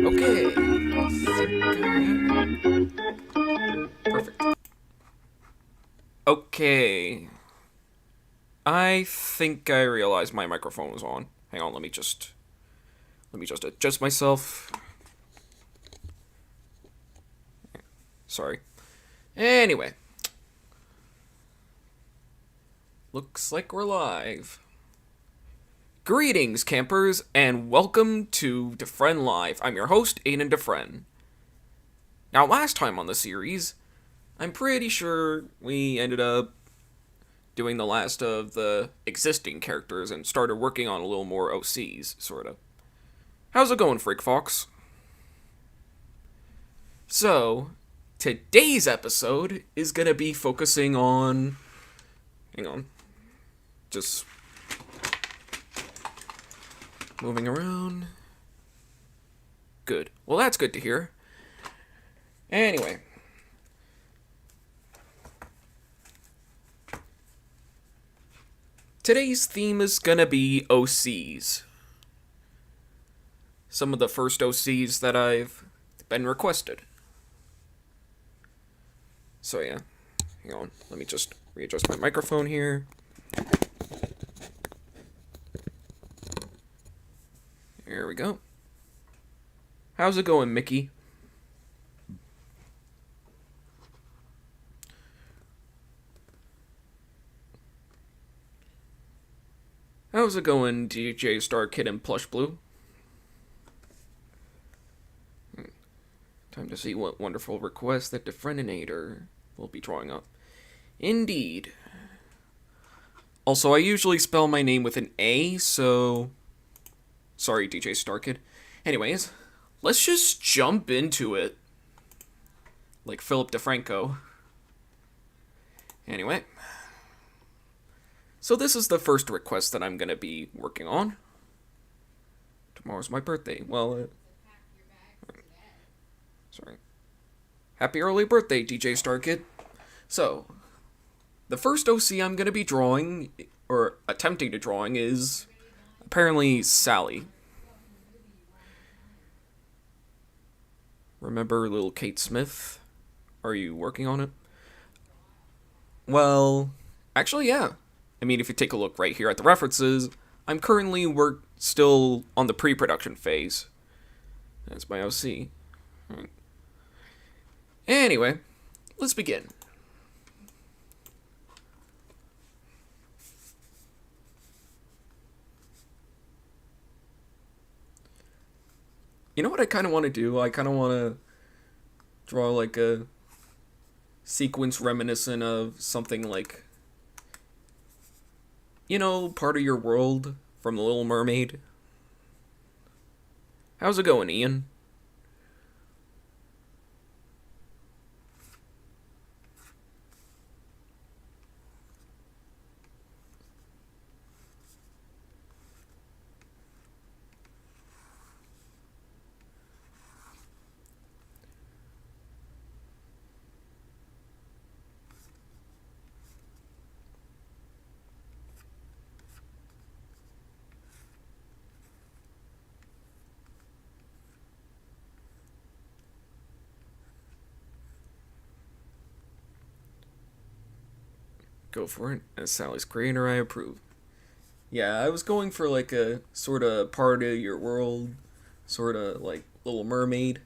Okay. Perfect. Okay. I think I realized my microphone was on. Hang on, let me just adjust myself. Sorry. Anyway. Looks like we're live. Greetings, campers, and welcome to DeFrehn Live. I'm your host, Aiden DeFrehn. Now, last time on the series, I'm pretty sure we ended up doing the last of the existing characters and started working on a little more OCs, sorta. How's it going, Freak Fox? So, today's episode is gonna be focusing on... Hang on. Just... moving around. Good. Well, that's good to hear. Anyway. Today's theme is gonna be OCs. Some of the first OCs that I've been requested. So yeah. Hang on. Let me just readjust my microphone here. There we go. How's it going, Mickey? How's it going, DJ Star Kid and Plush Blue? Time to see what wonderful requests that DeFrehn will be drawing up. Indeed. Also, I usually spell my name with an A, so... Sorry, DJ Star Kid. Anyways, let's just jump into it. Like Philip DeFranco. Anyway. So this is the first request that I'm going to be working on. Tomorrow's my birthday. Well, sorry. Happy early birthday, DJ Star Kid. So, the first OC I'm going to be drawing, or attempting to drawing, is apparently Sally. Remember little Kate Smith? Are you working on it? Well, actually, yeah. I mean, if you take a look right here at the references, I'm currently still on the pre-production phase. That's my OC. Right. Anyway, let's begin. You know what I kind of want to do? I kind of want to draw like a sequence reminiscent of something like, you know, Part of Your World from The Little Mermaid. How's it going, Ian? Go for it. As Sally's creator, I approve. Yeah, I was going for like a sort of part of your world, sort of like Little Mermaid.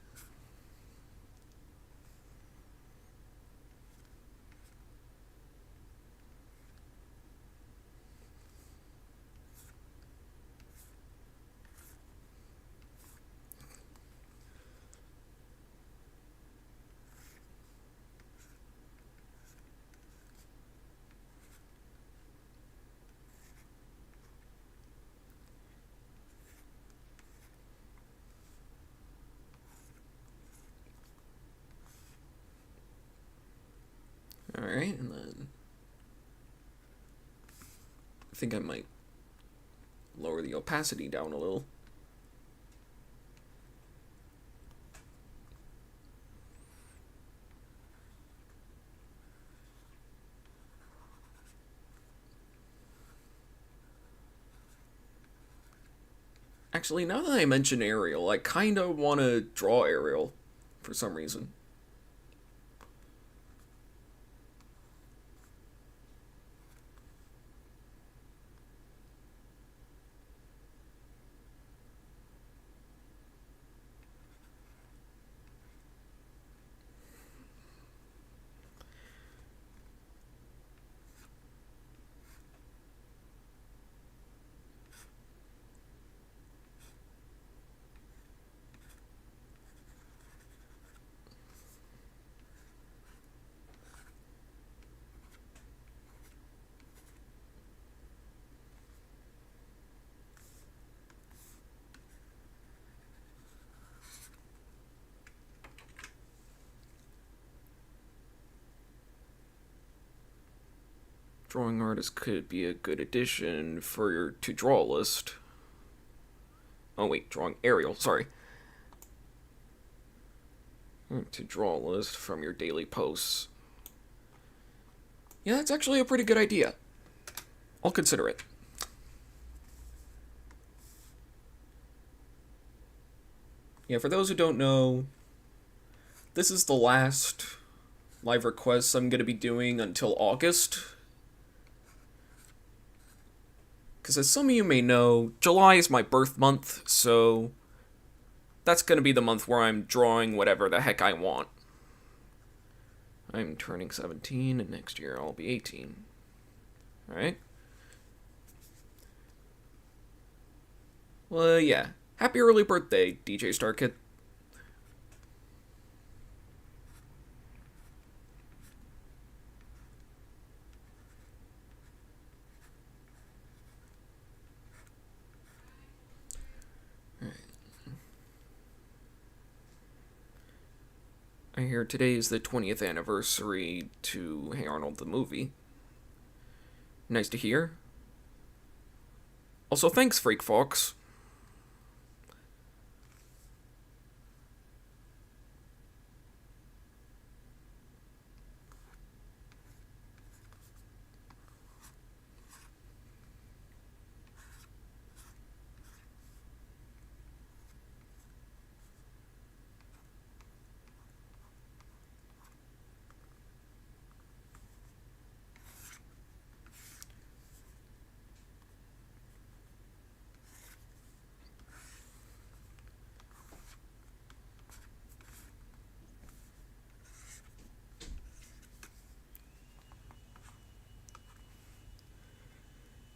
Alright, and then I think I might lower the opacity down a little. Actually, now that I mention Ariel, I kind of want to draw Ariel for some reason. Drawing artist could be a good addition for your to draw list. Oh wait, drawing Ariel, sorry. To draw list from your daily posts. Yeah, that's actually a pretty good idea. I'll consider it. Yeah, for those who don't know, this is the last live requests I'm going to be doing until August. Because as some of you may know, July is my birth month, so that's going to be the month where I'm drawing whatever the heck I want. I'm turning 17, and next year I'll be 18. Alright? Well, yeah. Happy early birthday, DJ Starkid. I hear today is the 20th anniversary to Hey Arnold the movie. Nice to hear. Also, thanks, Freak Fox.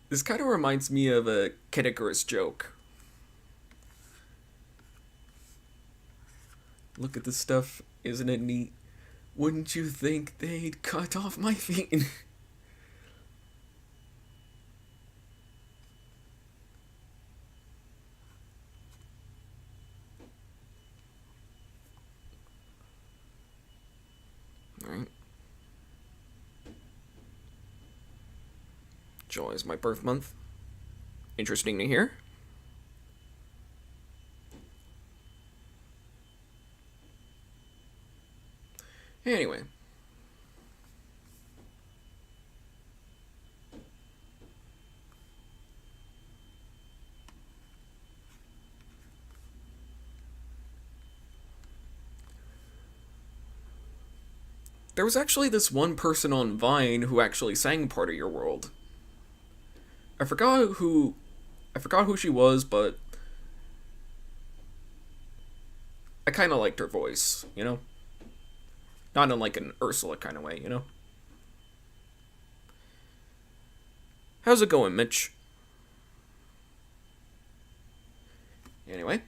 This kind of reminds me of a Kid Icarus joke. Look at this stuff, isn't it neat? Wouldn't you think they'd cut off my feet? Alright. July is my birth month. Interesting to hear. Anyway. There was actually this one person on Vine who actually sang part of your world. I forgot who I forgot who she was, but I kind of liked her voice, you know? Not in like an Ursula kind of way, you know? How's it going, Mitch? Anyway.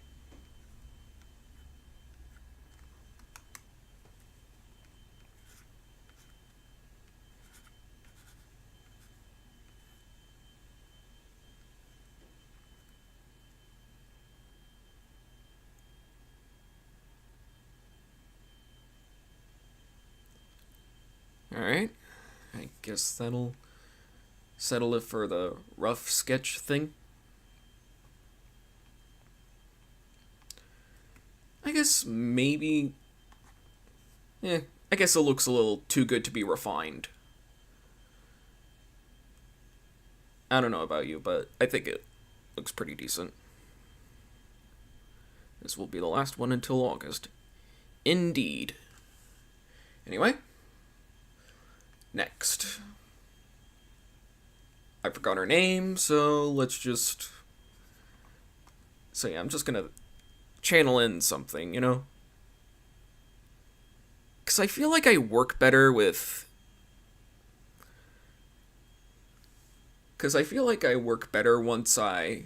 Alright. I guess that'll settle it for the rough sketch thing. I guess maybe. I guess it looks a little too good to be refined. I don't know about you, but I think it looks pretty decent. This will be the last one until August. Indeed. Anyway, next. I forgot her name, so let's just. So yeah, I'm just gonna channel in something, you know? Because I feel like I work better with. Because I feel like I work better once I.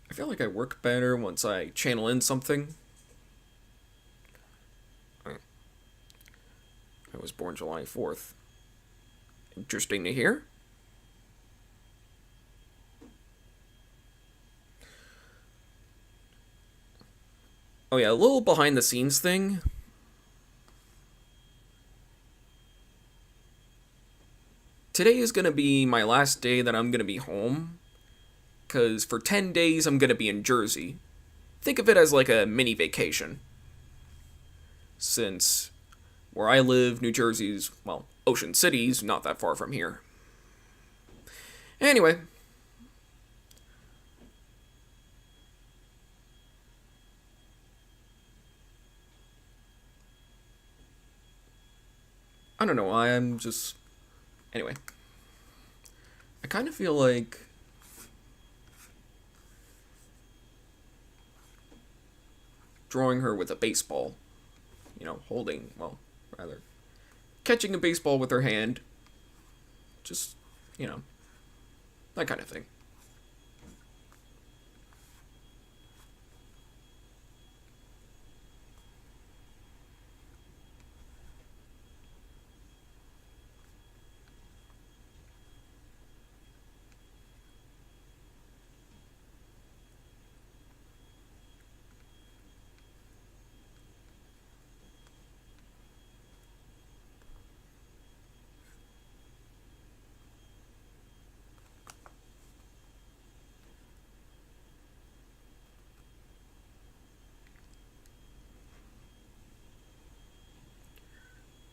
I feel like I work better once I channel in something. I was born July 4th. Interesting to hear. Oh yeah, a little behind the scenes thing. Today is gonna be my last day that I'm gonna be home. Because for 10 days I'm gonna be in Jersey. Think of it as like a mini vacation. Since where I live, New Jersey's, well, Ocean City's not that far from here. Anyway. I don't know why, I'm just. Anyway. I kind of feel like. Drawing her with a baseball. You know, holding, well, rather. Catching a baseball with her hand. Just, you know. That kind of thing.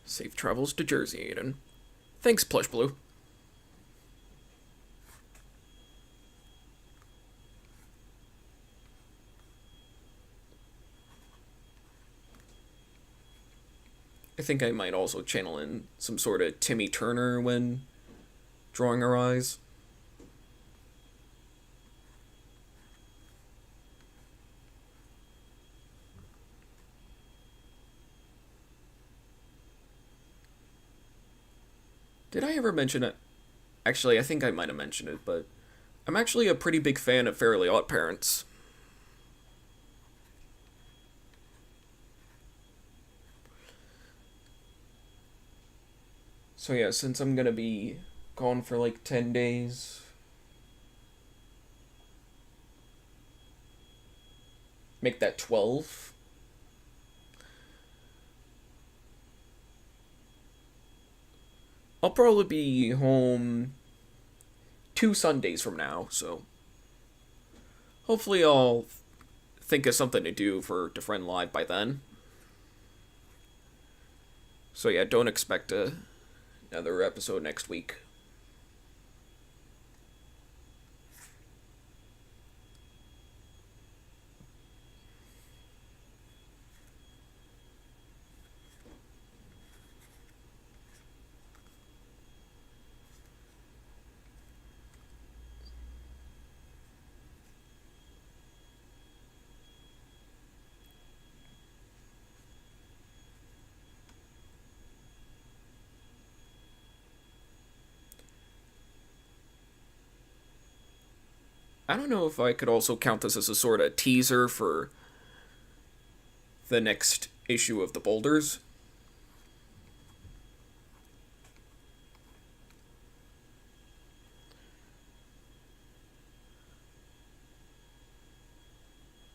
Safe travels to Jersey, Aiden. Thanks, Plush Blue. I think I might also channel in some sort of Timmy Turner when drawing her eyes. Did I ever mention it? Actually, I think I might have mentioned it, but I'm actually a pretty big fan of Fairly Odd Parents. So yeah, since I'm gonna be gone for like 10 days, make that 12. I'll probably be home 2 Sundays from now, so hopefully I'll think of something to do for DeFrehn Live by then. So yeah, don't expect another episode next week. I don't know if I could also count this as a sort of teaser for the next issue of the Boulders.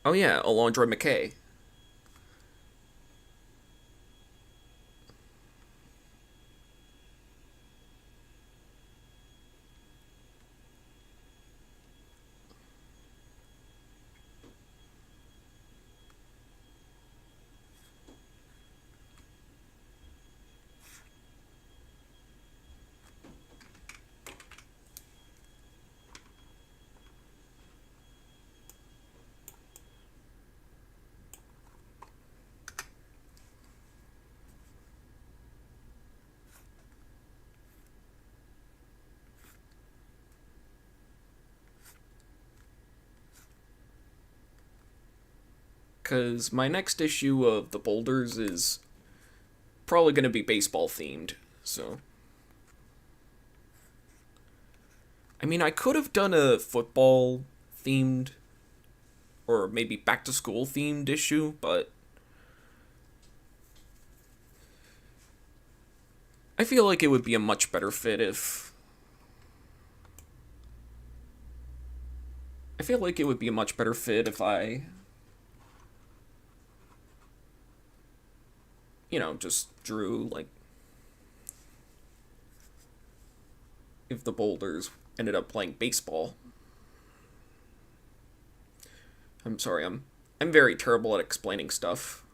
Oh yeah, Alondra McKay. Because my next issue of the Boulders is probably going to be baseball themed, so. I mean, I could have done a football themed or maybe back to school themed issue, but I feel like it would be a much better fit if. I feel like it would be a much better fit if I, just drew, like, if the Boulders ended up playing baseball. I'm sorry, I'm very terrible at explaining stuff.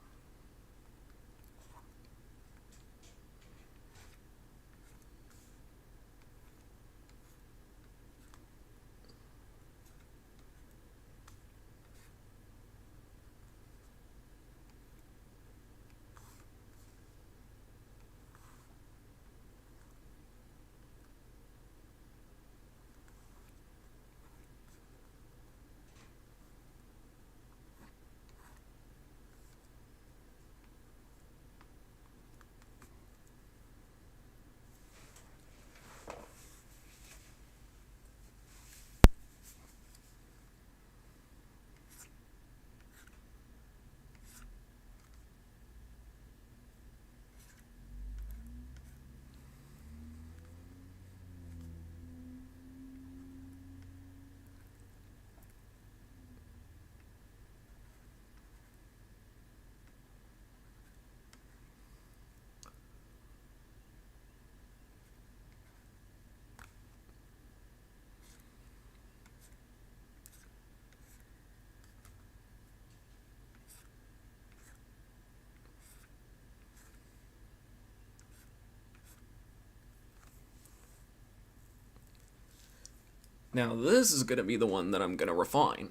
Now, this is gonna be the one that I'm gonna refine.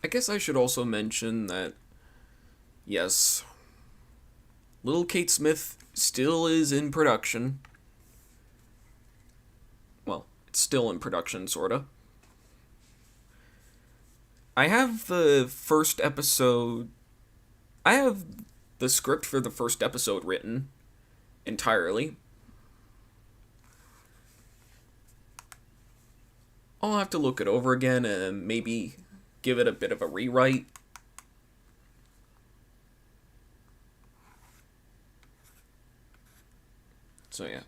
I guess I should also mention that, yes, Little Kate Smith still is in production. Well, it's still in production, sorta. I have the first episode. I have the script for the first episode written entirely. I'll have to look it over again and maybe give it a bit of a rewrite. So, yeah.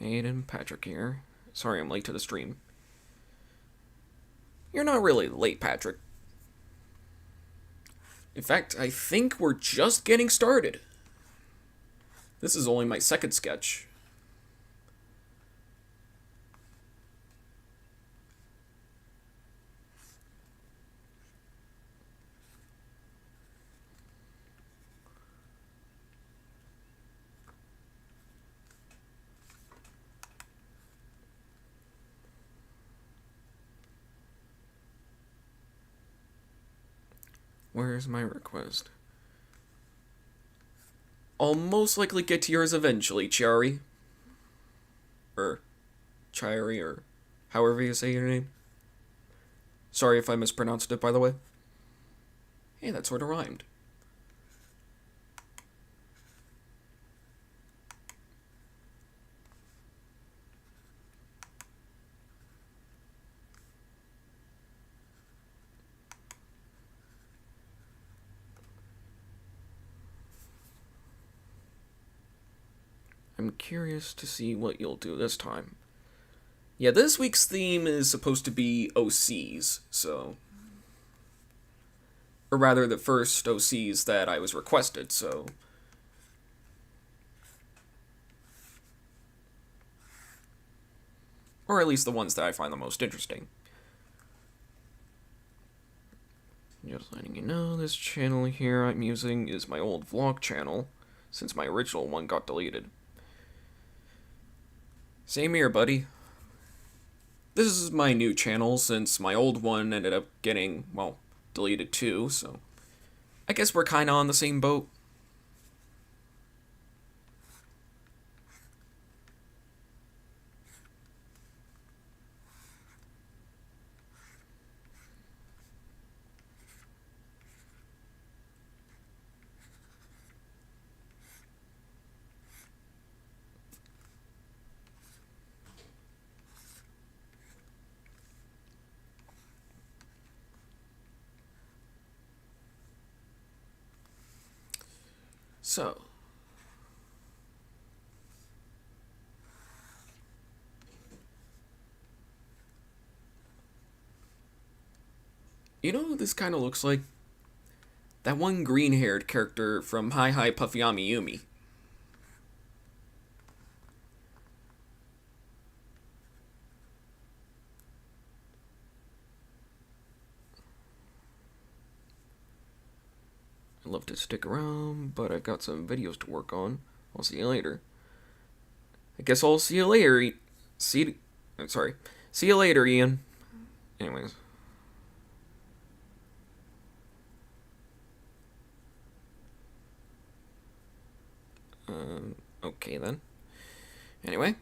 Aiden, Patrick here. Sorry I'm late to the stream. You're not really late, Patrick. In fact, I think we're just getting started. This is only my second sketch. Where's my request? I'll most likely get to yours eventually, Chiari. Or Chiari, or however you say your name. Sorry if I mispronounced it, by the way. Hey, that sort of rhymed. I'm curious to see what you'll do this time. Yeah, this week's theme is supposed to be OCs, so... Or rather, the first OCs that I was requested, so... Or at least the ones that I find the most interesting. Just letting you know, this channel here I'm using is my old vlog channel, since my original one got deleted. Same here, buddy. This is my new channel since my old one ended up getting, well, deleted too, so I guess we're kinda on the same boat. So, you know what this kind of looks like? That one green-haired character from Hi Hi Puffy Ami Yumi. I'd love to stick around, but I've got some videos to work on. I'll see you later. I guess I'll see you later. See you later, Ian. Anyways. Okay then. Anyway.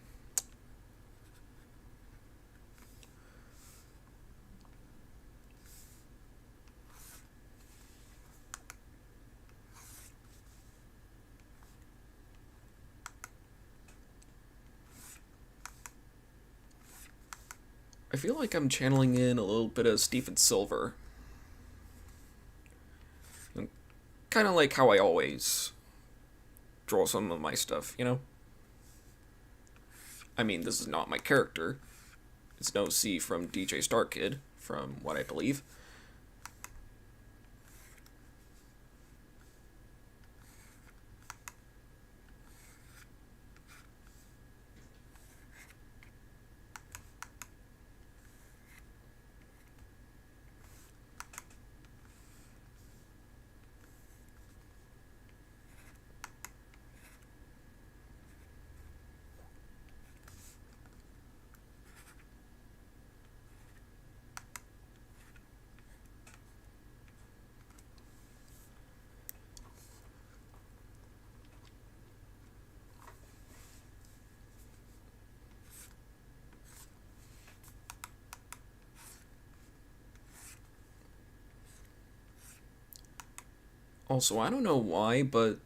I feel like I'm channeling in a little bit of Stephen Silver. Kind of like how I always draw some of my stuff, you know? I mean, this is not my character. It's no C from DJ Star Kid, from what I believe. Also, I don't know why, but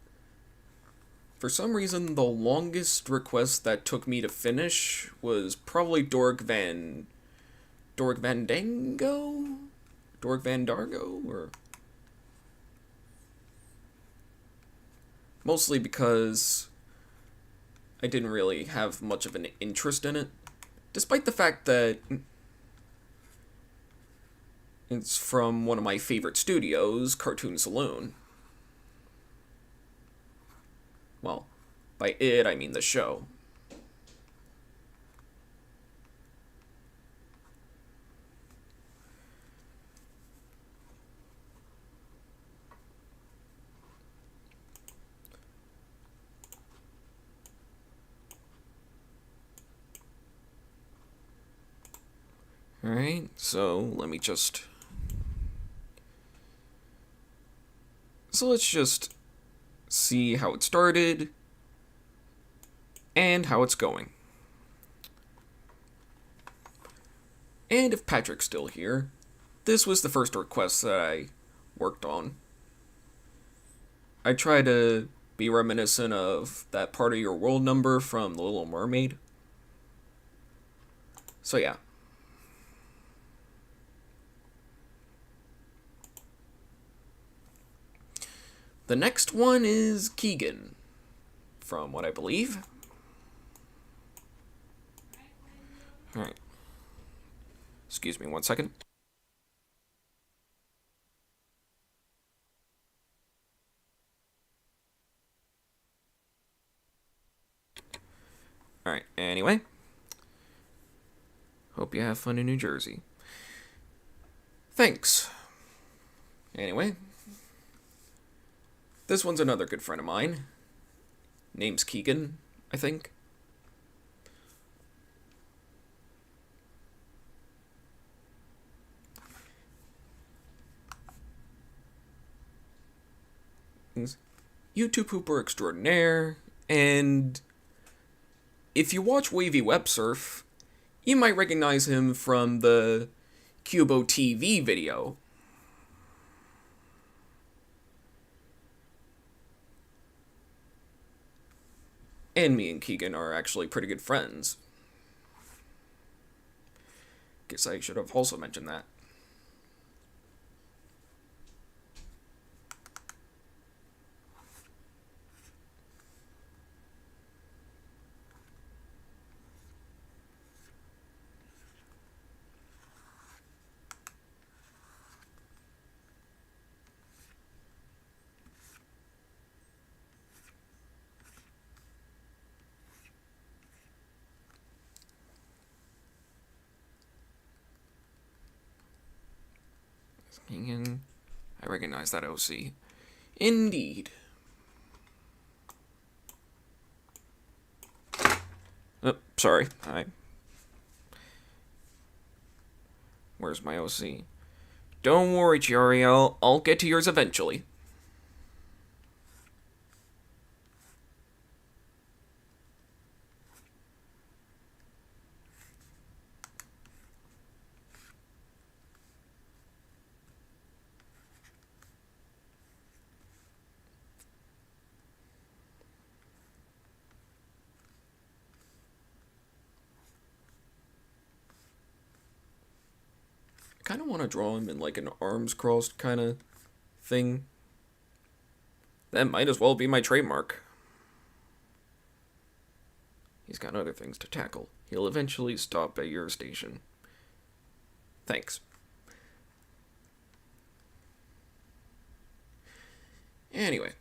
for some reason, the longest request that took me to finish was probably Dork Van Dango? Dork Van Dargo? Or... Mostly because I didn't really have much of an interest in it, despite the fact that it's from one of my favorite studios, Cartoon Saloon. Well, by it, I mean the show. Alright, so let's just see how it started and how it's going. And if Patrick's still here, this was the first request that I worked on. I try to be reminiscent of that part of your world number from The Little Mermaid. So yeah. The next one is Keegan, from what I believe. Alright. Excuse me 1 second. Alright, anyway. Hope you have fun in New Jersey. Thanks. Anyway. This one's another good friend of mine. Name's Keegan, I think. YouTube pooper extraordinaire, and if you watch Wavy Web Surf, you might recognize him from the Cubo TV video. And me and Keegan are actually pretty good friends. Guess I should have also mentioned that. Keegan, I recognize that OC. Indeed. Oh, sorry. Where's my OC? Don't worry, Chiari, I'll get to yours eventually. I kind of want to draw him in like an arms crossed kind of thing. That might as well be my trademark. He's got other things to tackle. He'll eventually stop at your station. Thanks. Anyway.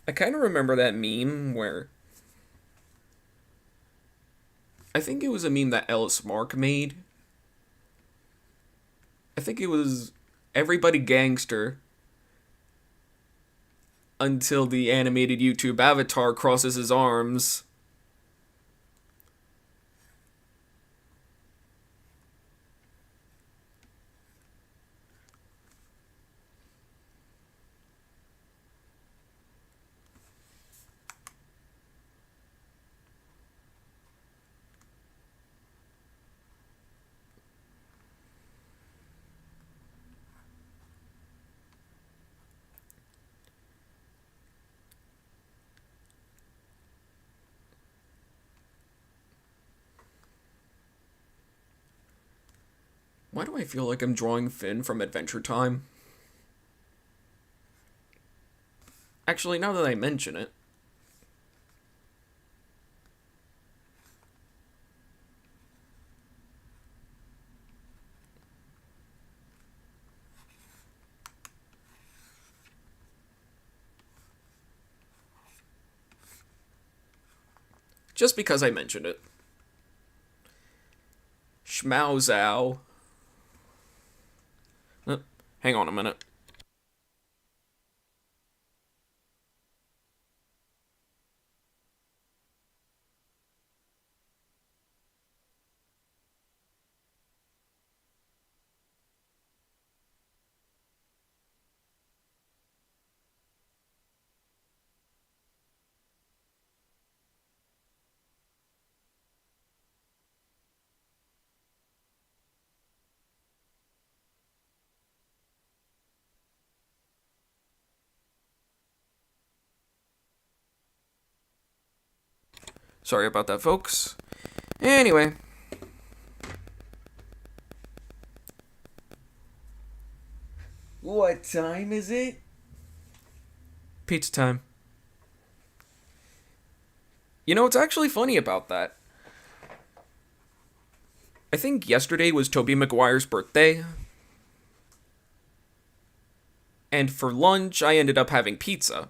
I kind of remember that meme where I think it was a meme that Ellis Mark made. I think it was everybody gangster until the animated YouTube avatar crosses his arms. Why do I feel like I'm drawing Finn from Adventure Time? Actually, now that I mention it, just because I mentioned it. Schmauzow. Hang on a minute. Sorry about that, folks. Anyway. What time is it? Pizza time. You know, what's actually funny about that? I think yesterday was Tobey Maguire's birthday. And for lunch, I ended up having pizza.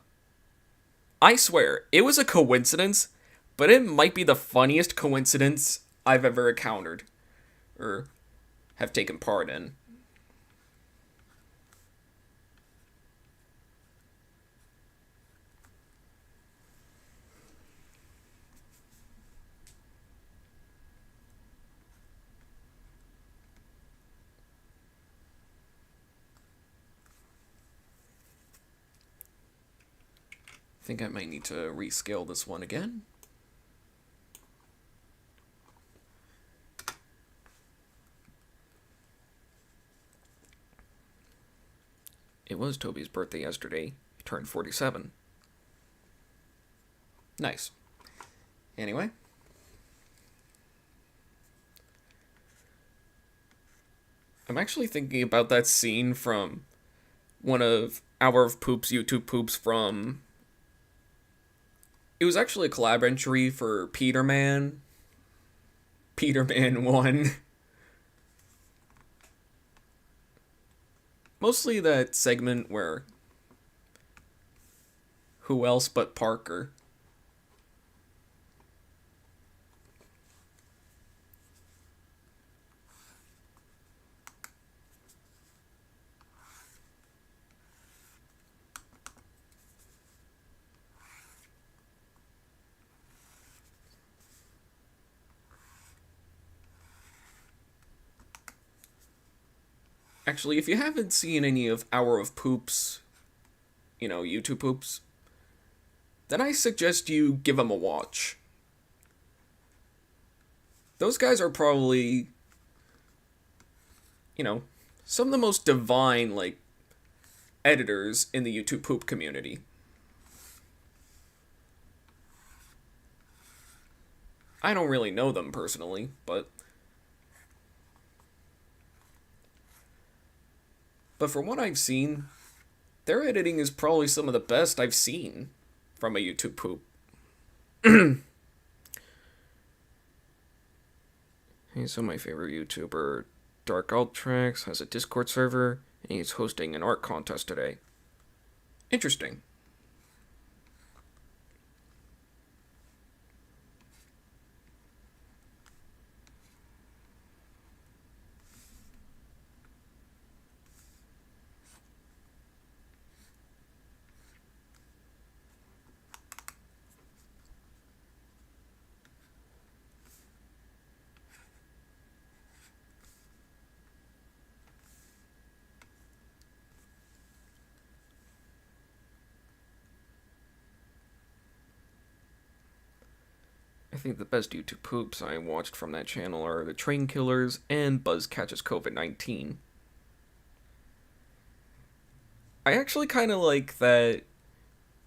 I swear, it was a coincidence, but it might be the funniest coincidence I've ever encountered. Or have taken part in. I think I might need to rescale this one again. It was Toby's birthday yesterday. He turned 47. Nice. Anyway. I'm actually thinking about that scene from one of Hour of Poop's YouTube poops from... It was actually a collab entry for Peterman. Peterman 1. Mostly that segment where... Who else but Parker? Actually, if you haven't seen any of Hour of Poops, YouTube poops, then I suggest you give them a watch. Those guys are probably, some of the most divine, editors in the YouTube poop community. I don't really know them personally, but from what I've seen, their editing is probably some of the best I've seen from a YouTube poop. So my favorite YouTuber, Dark Ultrax, has a Discord server, and he's hosting an art contest today. Interesting. I think the best YouTube poops I watched from that channel are the Train Killers and Buzz Catches COVID-19. I actually kind of like that.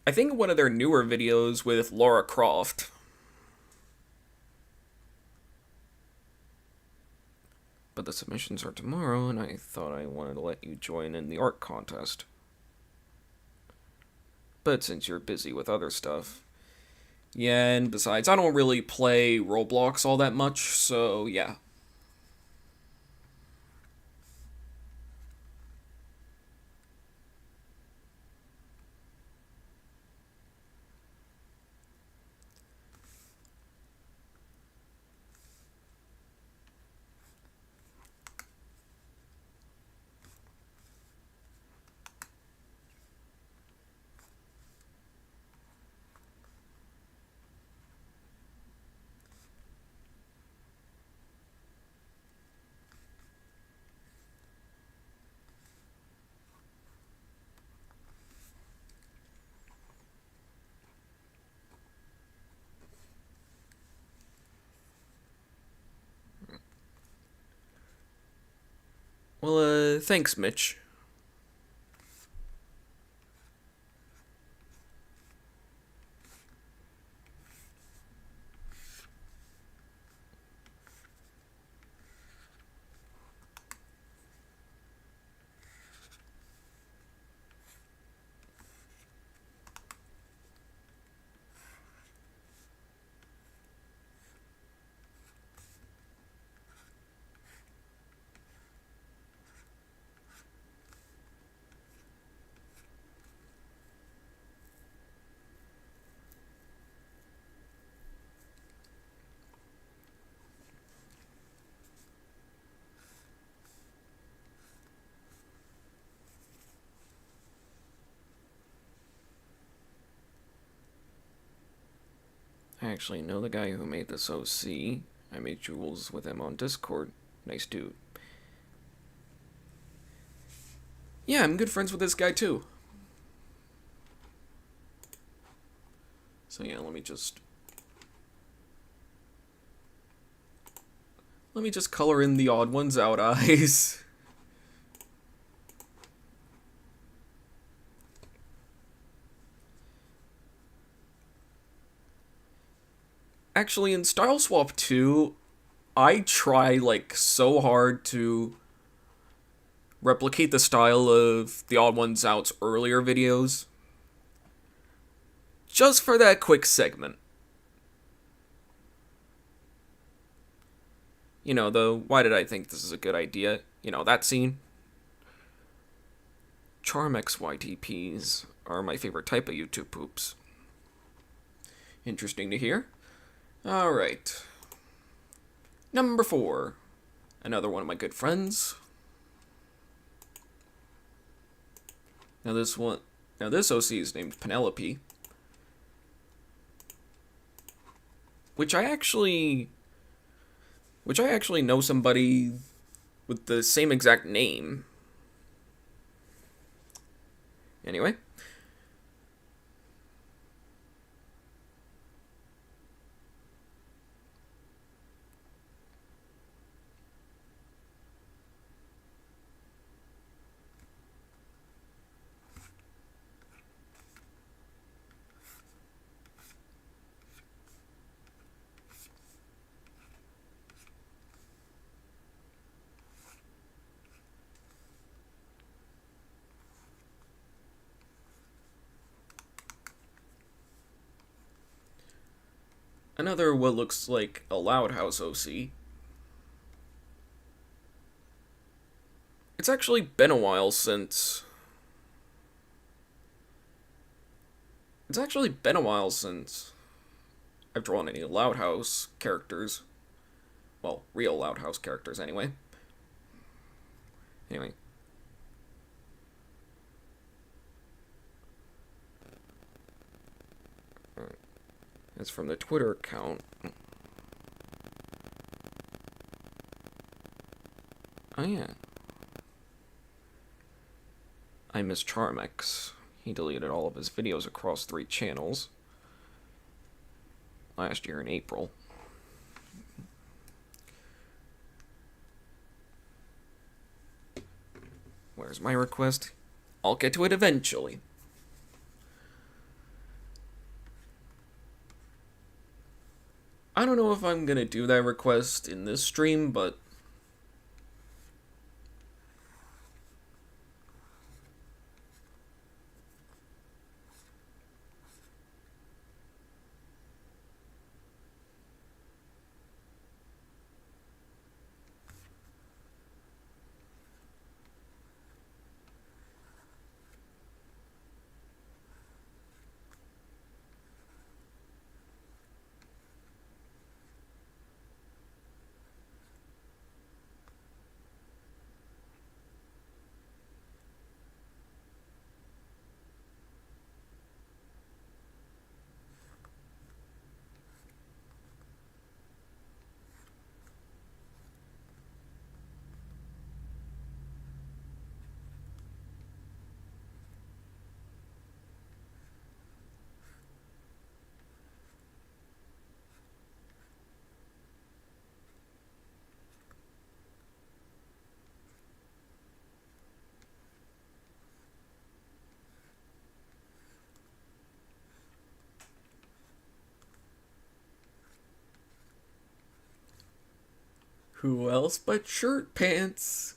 I think one of their newer videos with Laura Croft. But the submissions are tomorrow, and I thought I wanted to let you join in the art contest. But since you're busy with other stuff... Yeah, and besides, I don't really play Roblox all that much, so yeah. Well, thanks, Mitch. I actually know the guy who made this OC. I made jewels with him on Discord. Nice dude. Yeah, I'm good friends with this guy too. So yeah, let me just color in the odd ones out eyes. Actually, in Style Swap 2, I try like so hard to replicate the style of the Odd Ones Out's earlier videos. Just for that quick segment. You know, the why did I think this is a good idea? You know, that scene. Charmex YTPs are my favorite type of YouTube poops. Interesting to hear. Alright. Number 4. Another one of my good friends. Now this OC is named Penelope. Which I actually know somebody with the same exact name. Anyway. Another what looks like a Loud House OC. It's actually been a while since... I've drawn any Loud House characters. Well, real Loud House characters, anyway. Anyway. It's from the Twitter account. Oh, yeah. I miss Charmex. He deleted all of his videos across 3 channels last year in April. Where's my request? I'll get to it eventually. I don't know if I'm gonna do that request in this stream, but Who else but Shirt Pants?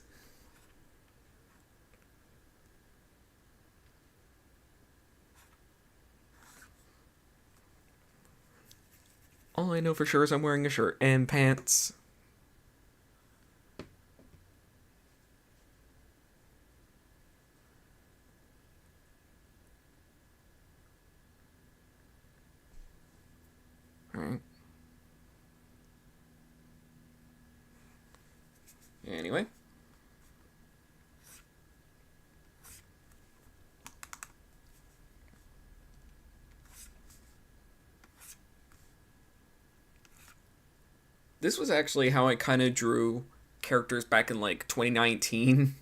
All I know for sure is I'm wearing a shirt and pants. Alright. Anyway. This was actually how I kind of drew characters back in like 2019.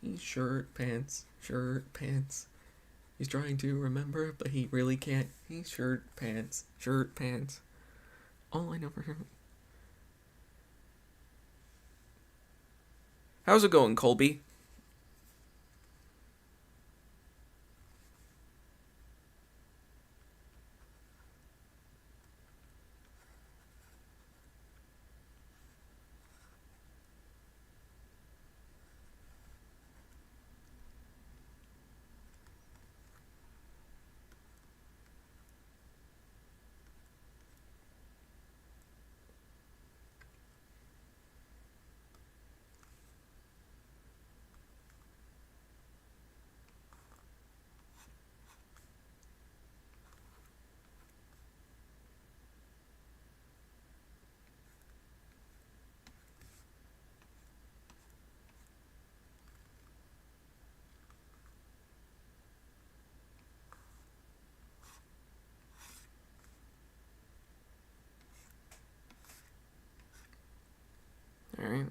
He's shirt pants, shirt pants. He's trying to remember, but he really can't. He's shirt pants, shirt pants. All I know for him. How's it going, Colby? Alright.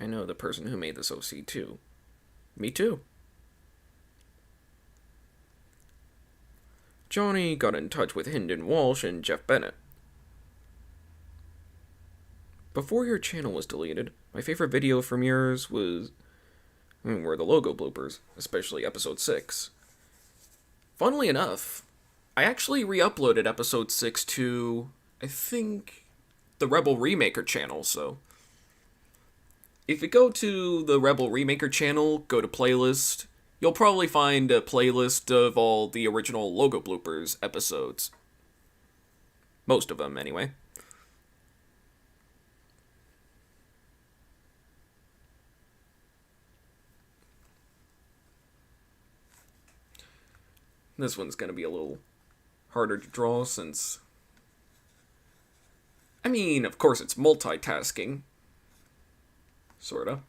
I know the person who made this OC too. Me too. Johnny got in touch with Hynden Walsh and Jeff Bennett. Before your channel was deleted, my favorite video from yours were the logo bloopers, especially episode 6. Funnily enough, I actually re-uploaded episode 6 to, I think, the Rebel Remaker channel, so if you go to the Rebel Remaker channel, go to playlist, you'll probably find a playlist of all the original logo bloopers episodes. Most of them, anyway. This one's gonna be a little harder to draw since... I mean, of course it's multitasking. Sorta.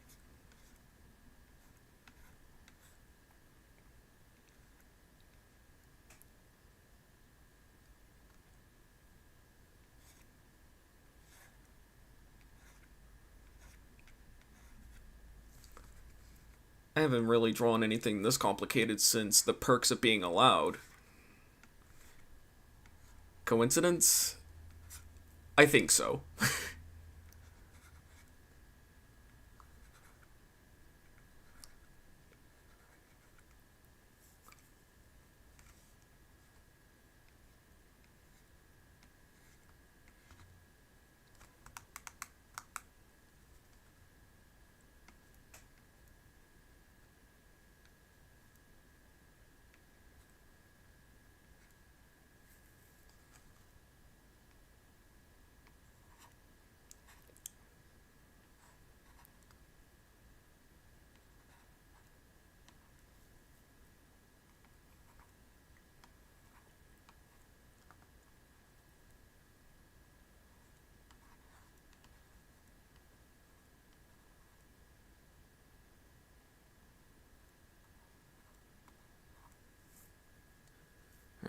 I haven't really drawn anything this complicated since the perks of being allowed. Coincidence? I think so.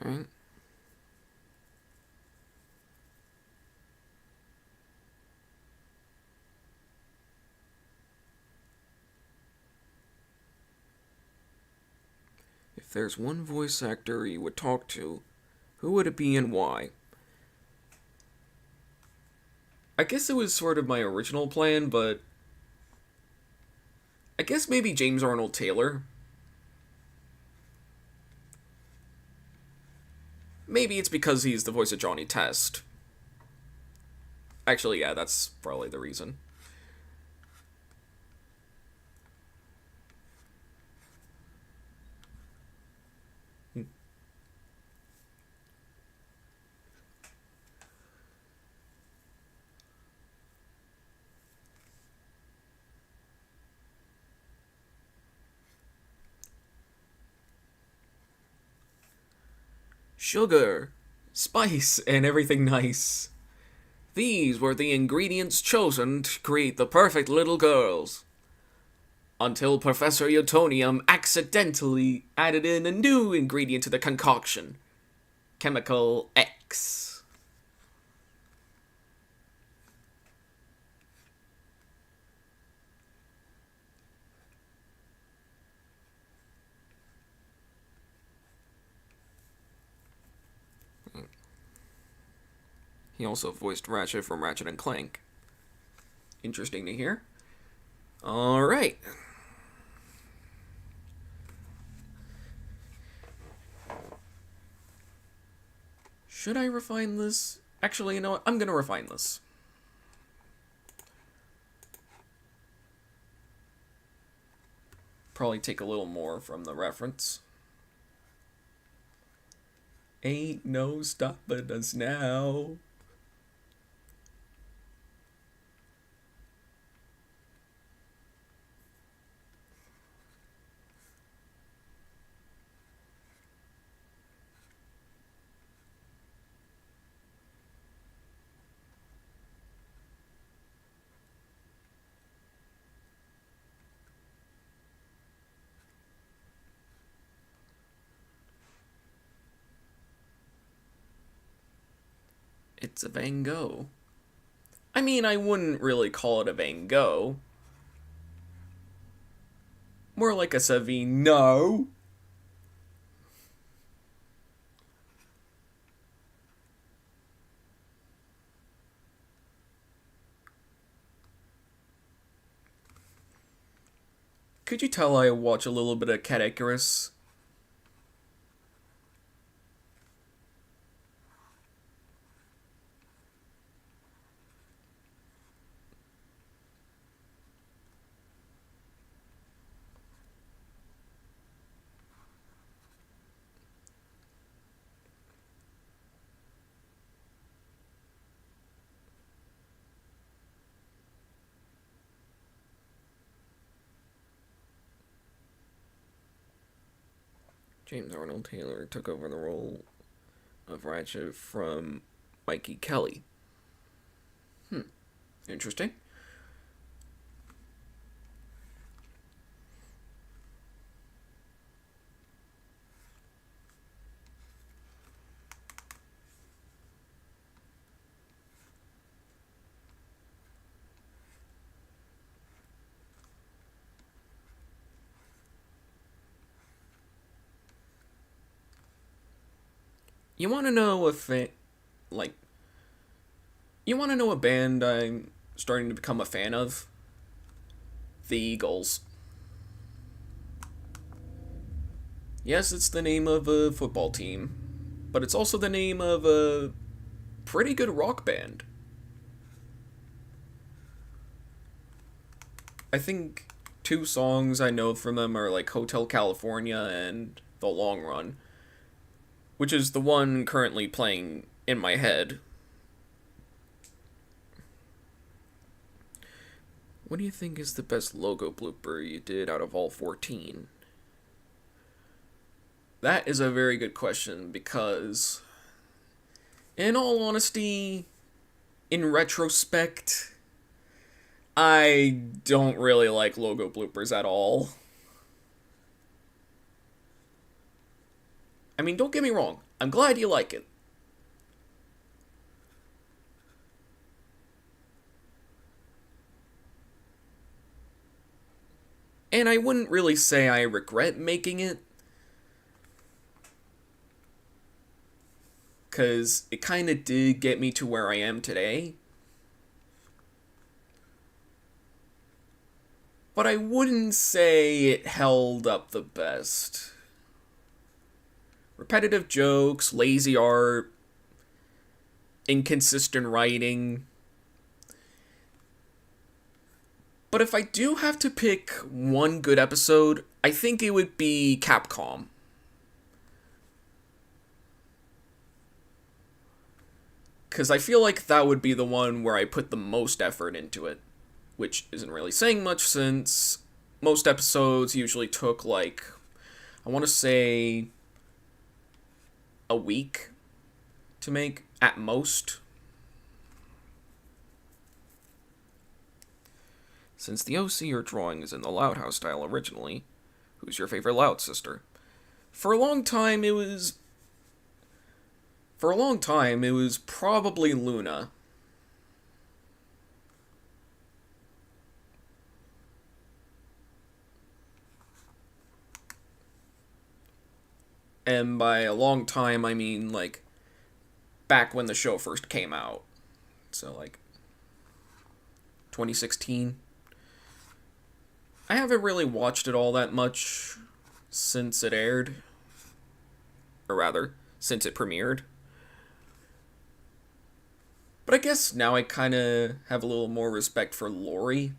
Alright. If there's one voice actor you would talk to, Who would it be and why? I guess it was sort of my original plan, but I guess maybe James Arnold Taylor. Maybe it's because he's the voice of Johnny Test. Actually, yeah, that's probably the reason. Sugar, spice, and everything nice. These were the ingredients chosen to create the perfect little girls. Until Professor Utonium accidentally added in a new ingredient to the concoction, Chemical X. He also voiced Ratchet from Ratchet and Clank. Interesting to hear. Alright. Should I refine this? Actually, you know what? I'm gonna refine this. Probably take a little more from the reference. Ain't no stopping us now. It's a Van Gogh. I mean, I wouldn't really call it a Van Gogh. More like a Savino. Could you tell I watch a little bit of Cat Icarus? James Arnold Taylor took over the role of Ratchet from Mikey Kelly. Interesting. You want to know if it, like, you want to know a band I'm starting to become a fan of? The Eagles. Yes, it's the name of a football team, but it's also the name of a pretty good rock band. I think two songs I know from them are like Hotel California and The Long Run, which is the one currently playing in my head. What do you think is the best logo blooper you did out of all 14? That is a very good question because, in all honesty, in retrospect, I don't really like logo bloopers at all. I mean, don't get me wrong, I'm glad you like it. And I wouldn't really say I regret making it. because it kind of did get me to where I am today. But I wouldn't say it held up the best. Repetitive jokes, lazy art, inconsistent writing. But if I do have to pick one good episode, I think it would be Capcom. Because I feel like that would be the one where I put the most effort into it. Which isn't really saying much since most episodes usually took like, I want to say, a week to make at most. Since the OC or drawing is in the Loud House style originally, who's your favorite Loud sister? For a long time it was probably Luna. And by a long time, I mean, like, back when the show first came out. So, like, 2016. I haven't really watched it all that much since it aired. Or rather, since it premiered. But I guess now I kind of have a little more respect for Lori.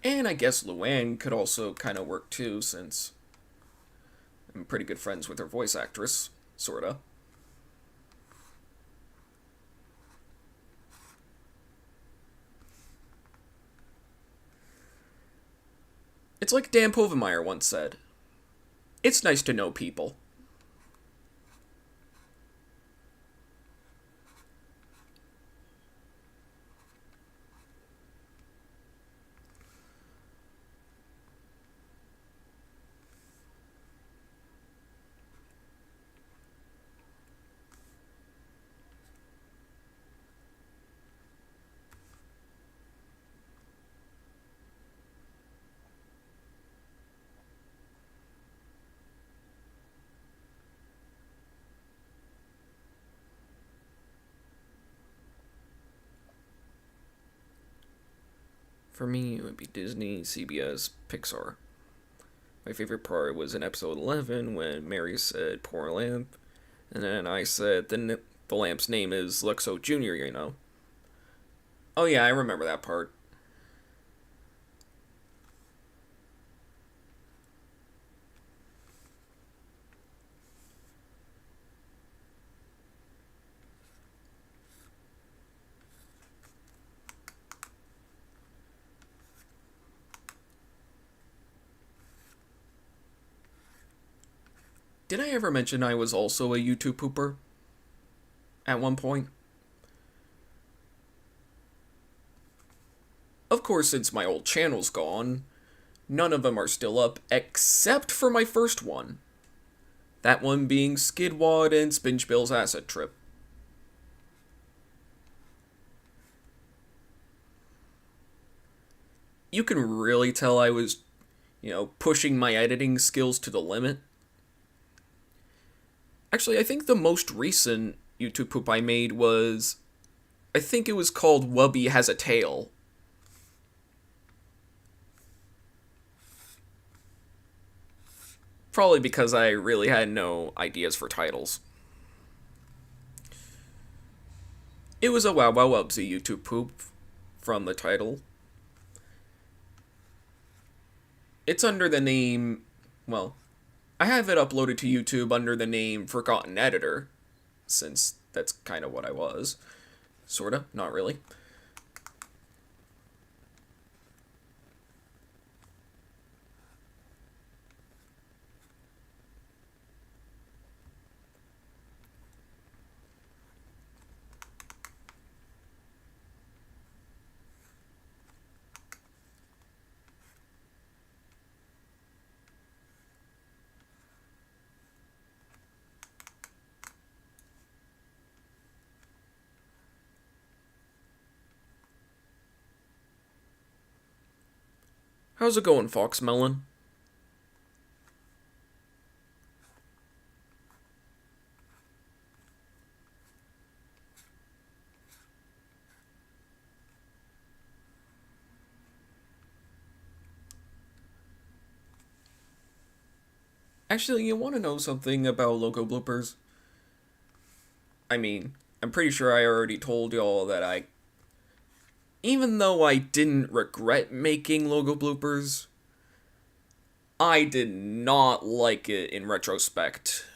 And I guess Luann could also kind of work too, since I'm pretty good friends with her voice actress, sorta. It's like Dan Povenmire once said, it's nice to know people. For me, it would be Disney, CBS, Pixar. My favorite part was in episode 11 when Mary said, poor lamp, and then I said, the lamp's name is Luxo Jr., you know. Oh yeah, I remember that part. Did I ever mention I was also a YouTube pooper? At one point? Of course, since my old channel's gone, none of them are still up except for my first one. That one being Skidwad and Spinchbill's Acid Trip. You can really tell I was, pushing my editing skills to the limit. Actually, I think the most recent YouTube poop I made was, I think it was called Wubby Has a Tail. Probably because I really had no ideas for titles. It was a Wow Wow Wubsy YouTube poop from the title. It's under the name, well, I have it uploaded to YouTube under the name Forgotten Editor, since that's kind of what I was. Sorta, not really. How's it going, Foxmelon? Actually, you want to know something about logo bloopers? I mean, I'm pretty sure I already told y'all that even though I didn't regret making logo bloopers, I did not like it in retrospect.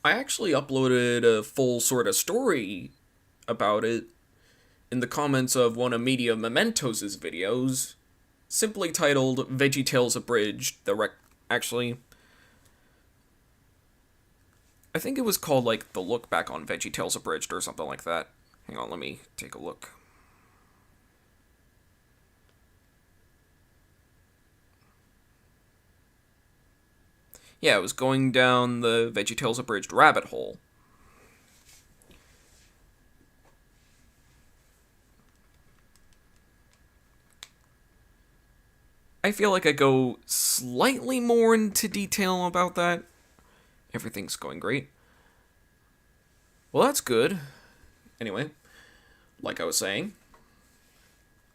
I actually uploaded a full sort of story about it in the comments of one of Media Mementos' videos, simply titled VeggieTales Abridged. Actually, I think it was called like The Look Back on VeggieTales Abridged or something like that. Hang on, let me take a look. Yeah, it was going down the VeggieTales Abridged rabbit hole. I feel like I go slightly more into detail about that. Everything's going great. Well, that's good. Anyway, like I was saying,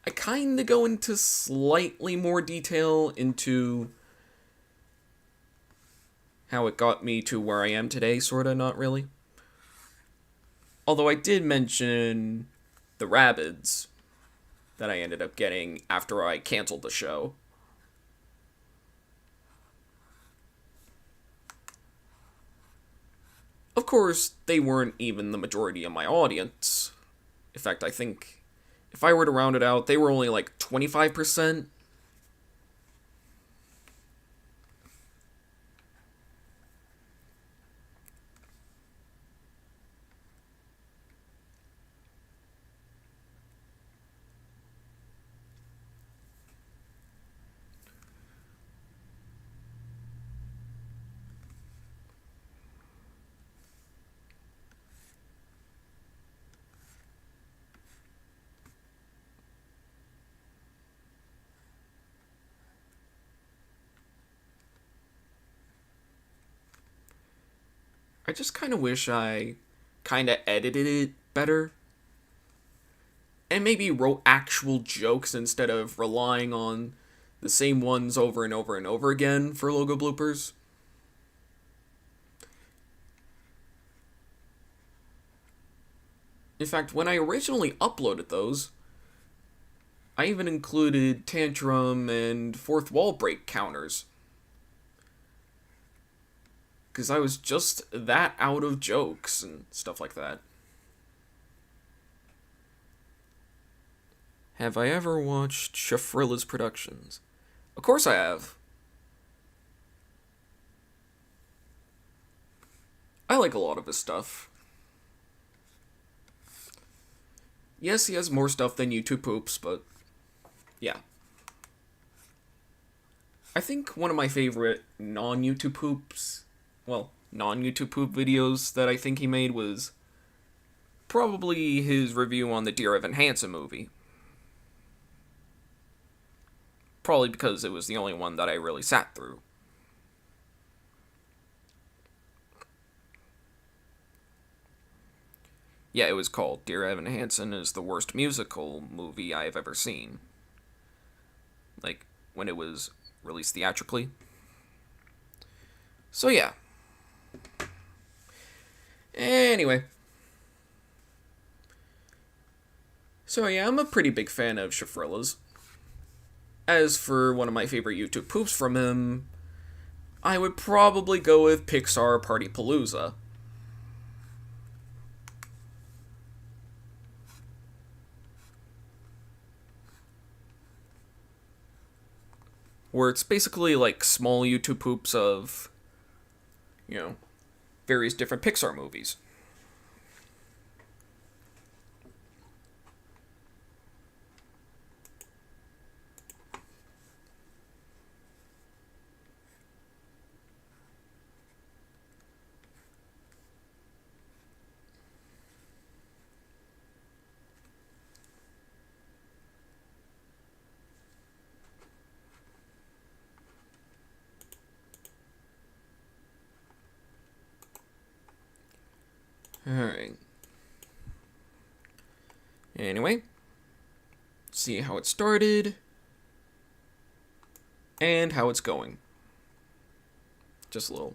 I kind of go into slightly more detail into how it got me to where I am today, sorta, not really. Although I did mention the Rabbids that I ended up getting after I canceled the show. Of course, they weren't even the majority of my audience. In fact, I think if I were to round it out, they were only like 25%. I just kind of wish I kind of edited it better. And maybe wrote actual jokes instead of relying on the same ones over and over and over again for logo bloopers. In fact, when I originally uploaded those, I even included tantrum and fourth wall break counters. Because I was just that out of jokes and stuff like that. Have I ever watched Shafrilla's productions? Of course I have. I like a lot of his stuff. Yes, he has more stuff than YouTube Poops, but yeah. I think one of my favorite non-YouTube Poops, well, non-YouTube Poop videos that I think he made was probably his review on the Dear Evan Hansen movie. Probably because it was the only one that I really sat through. Yeah, it was called Dear Evan Hansen is the worst musical movie I have ever seen. Like, when it was released theatrically. So yeah. Anyway. So yeah, I'm a pretty big fan of Shafrilla's. As for one of my favorite YouTube poops from him, I would probably go with Pixar Party Palooza. Where it's basically like small YouTube poops of, various different Pixar movies. Alright. Anyway, see how it started. and how it's going. Just a little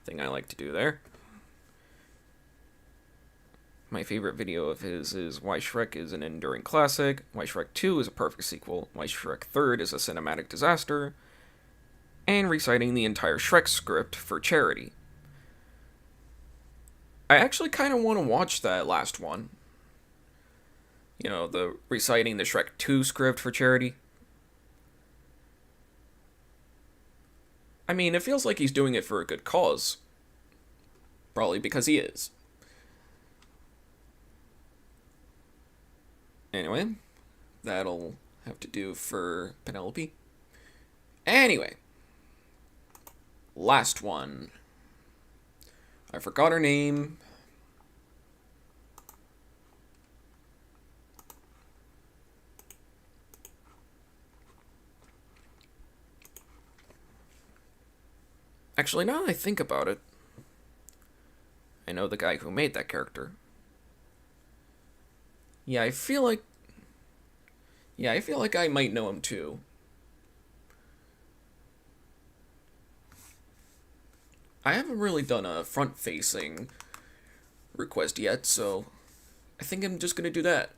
thing I like to do there. My favorite video of his is Why Shrek is an Enduring Classic, Why Shrek 2 is a Perfect Sequel, Why Shrek 3rd is a Cinematic Disaster, and reciting the entire Shrek script for charity. I actually kind of want to watch that last one. You know, the reciting the Shrek 2 script for charity. I mean, it feels like he's doing it for a good cause. Probably because he is. Anyway, that'll have to do for Penelope. Anyway, last one. I forgot her name. Actually, now that I think about it, I know the guy who made that character. Yeah, I feel like I might know him too. I haven't really done a front-facing request yet, so I think I'm just gonna do that.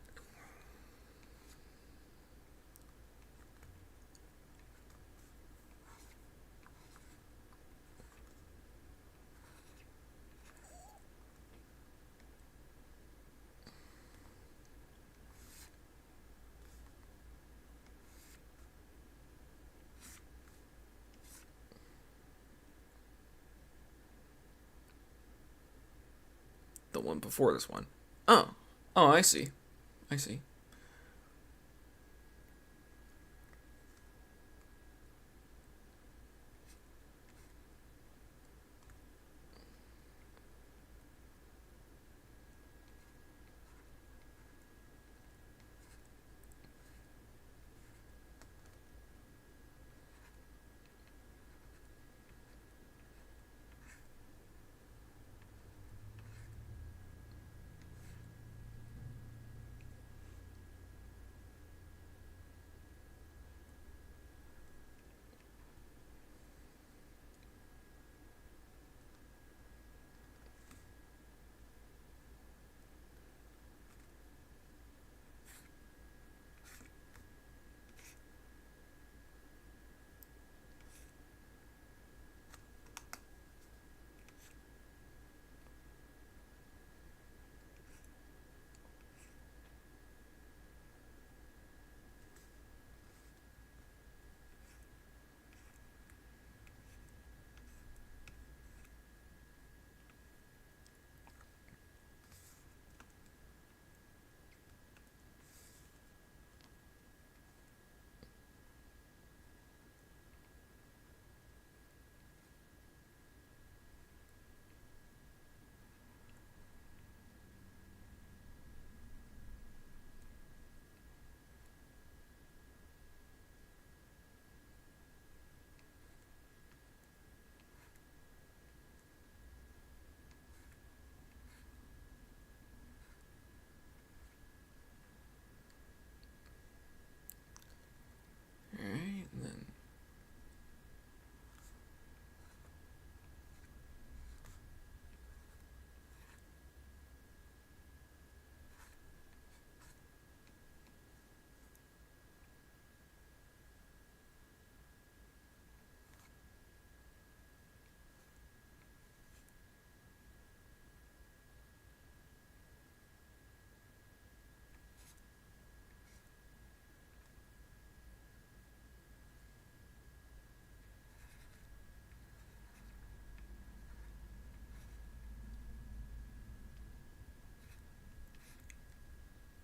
The one before this one. Oh. Oh, I see. I see. Alright, then.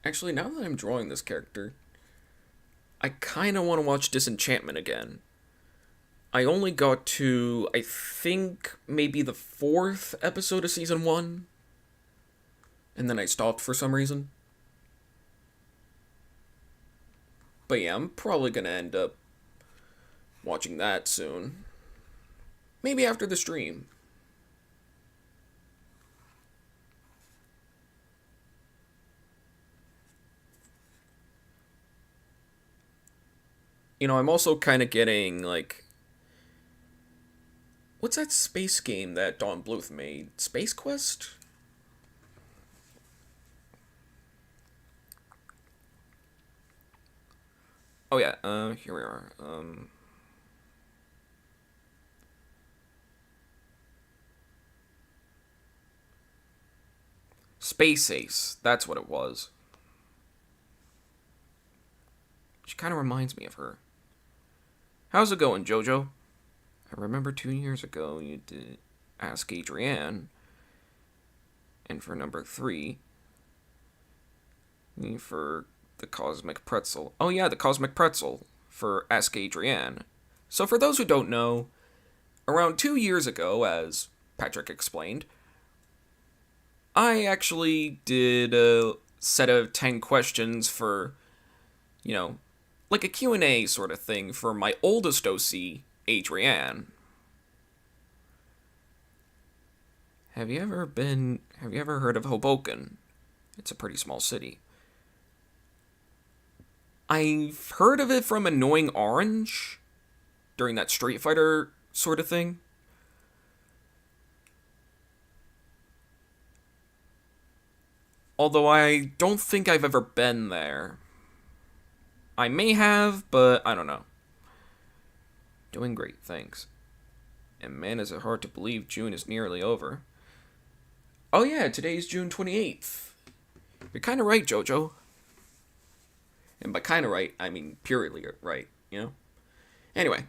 Actually, now that I'm drawing this character, I kind of want to watch Disenchantment again. I only got to, I think, maybe the 4th episode of season 1, and then I stopped for some reason. But yeah, I'm probably gonna end up watching that soon. Maybe after the stream. You know, I'm also kind of getting, like, What's that space game that Don Bluth made? Space Quest? Oh yeah, here we are. Space Ace. That's what it was. She kind of reminds me of her. How's it going, Jojo? I remember 2 years ago you did Ask Adrienne, and for number 3, for the Cosmic Pretzel. Oh yeah, the Cosmic Pretzel for Ask Adrienne. So for those who don't know, around 2 years ago, as Patrick explained, I actually did a set of 10 questions for, you know, like a Q&A sort of thing for my oldest OC, Adrienne. Have you ever heard of Hoboken? It's a pretty small city. I've heard of it from Annoying Orange during that Street Fighter sort of thing. Although I don't think I've ever been there. I may have, but I don't know. Doing great, thanks. And man, is it hard to believe June is nearly over. Oh yeah, today's June 28th. You're kinda right, Jojo. And by kinda right, I mean purely right, you know? Anyway.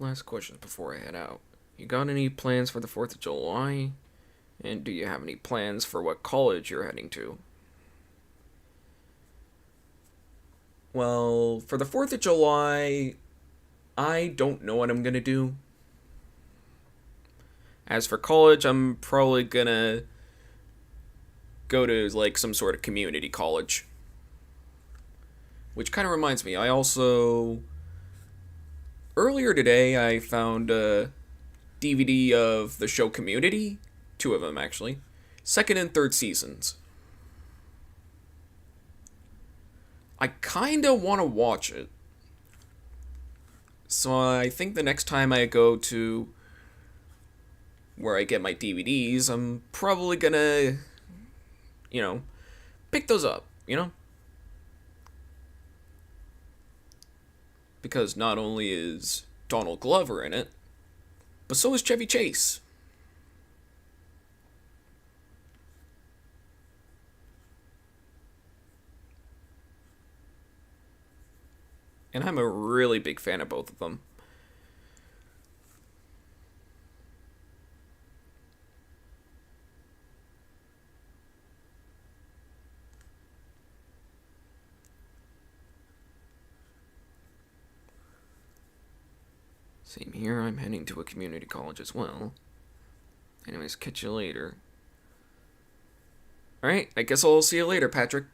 Last question before I head out. You got any plans for the 4th of July? And do you have any plans for what college you're heading to? Well, for the 4th of July, I don't know what I'm gonna do. As for college, I'm probably gonna go to like some sort of community college. Which kind of reminds me, I also earlier today I found a DVD of the show Community, 2 of them actually, 2nd and 3rd seasons. I kind of want to watch it. So I think the next time I go to where I get my DVDs, I'm probably gonna, pick those up, Because not only is Donald Glover in it, but so is Chevy Chase. And I'm a really big fan of both of them. Same here, I'm heading to a community college as well. Anyways, catch you later. Alright, I guess I'll see you later, Patrick.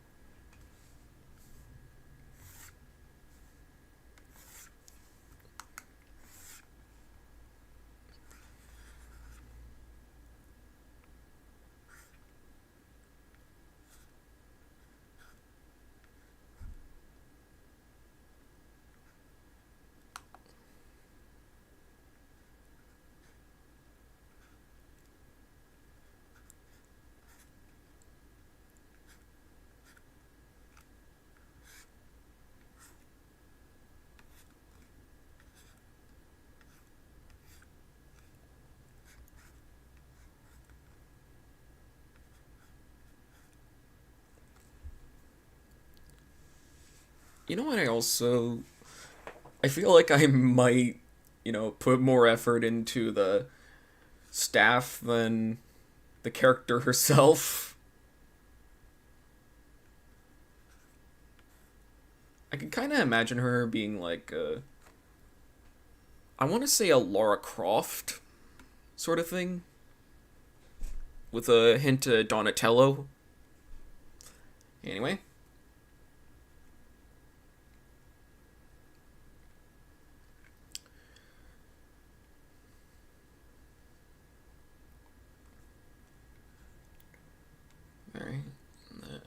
You know what, I feel like I might, put more effort into the staff than the character herself. I can kind of imagine her being like I want to say a Lara Croft sort of thing, with a hint of Donatello. Anyway. Alright. And then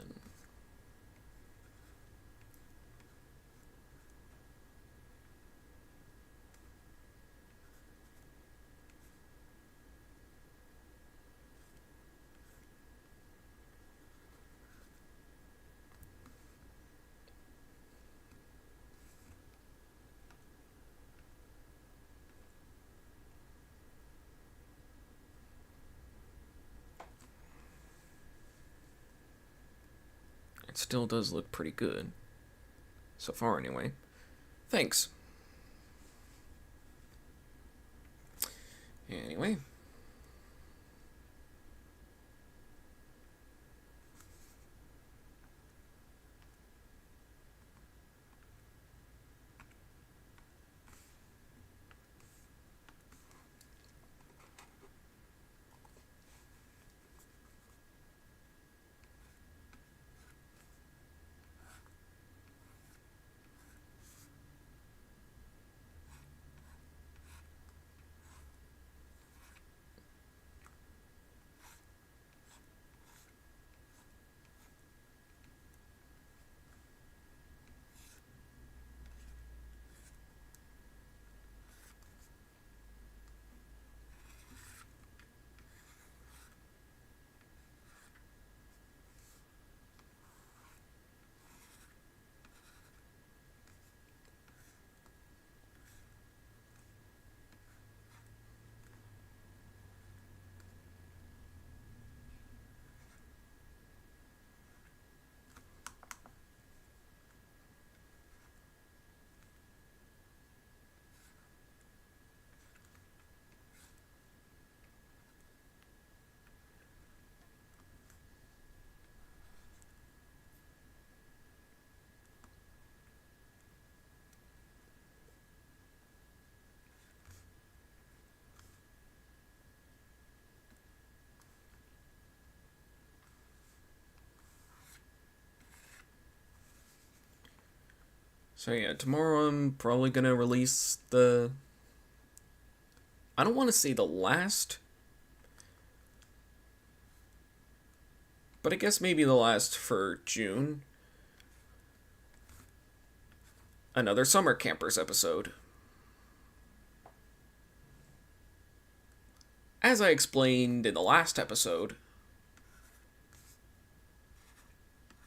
it still does look pretty good. So far, anyway. Thanks. Anyway. So yeah, tomorrow I'm probably gonna release the. I don't want to say the last, but I guess maybe the last for June. Another Summer Campers episode. As I explained in the last episode,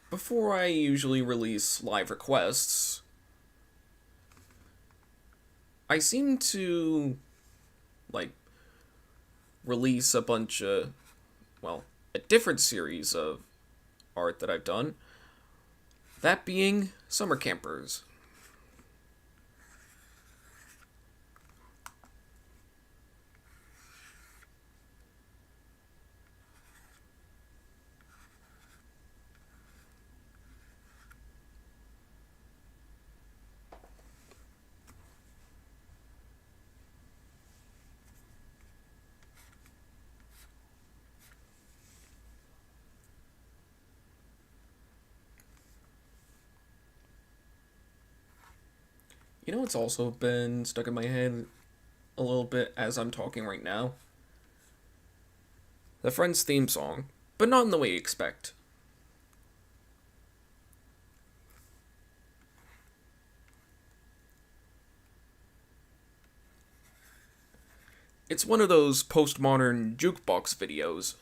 before I usually release live requests, I seem to, like, release a bunch of, well, a different series of art that I've done. That being Summer Campers. You know what's also been stuck in my head a little bit as I'm talking right now? The Friends theme song, but not in the way you expect. It's one of those postmodern jukebox videos.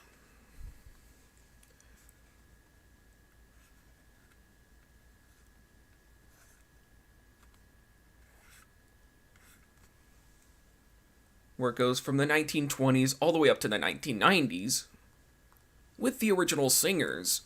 Where it goes from the 1920s all the way up to the 1990s with the original singers.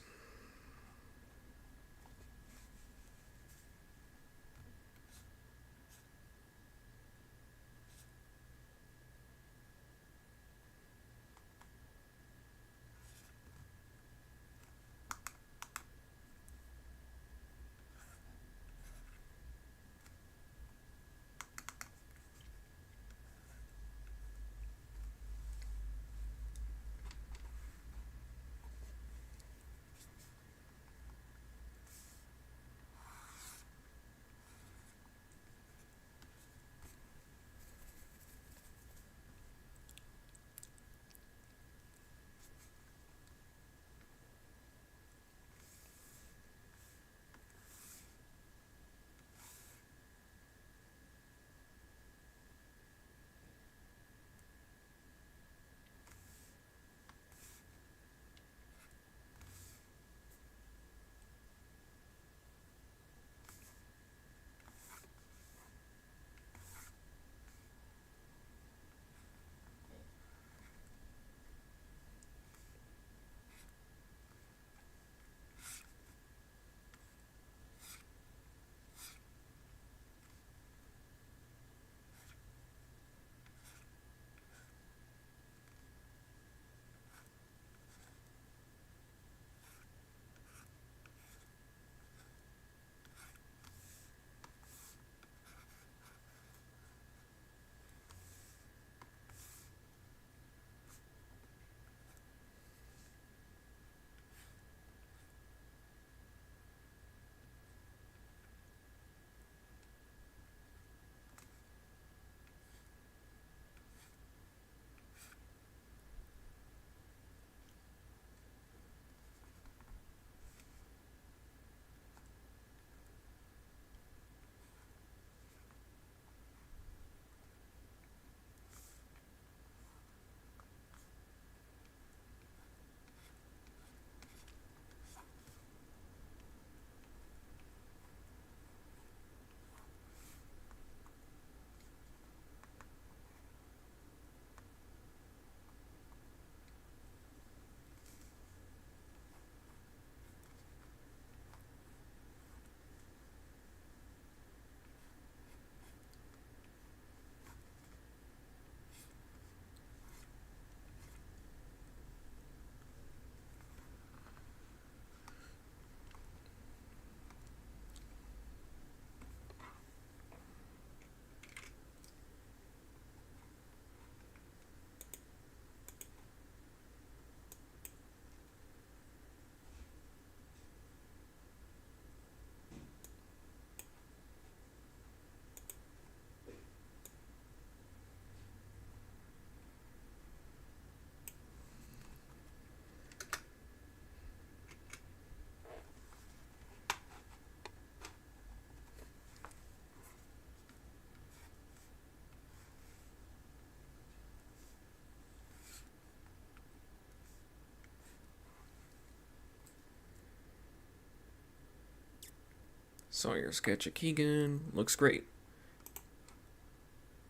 Saw your sketch of Keegan. Looks great.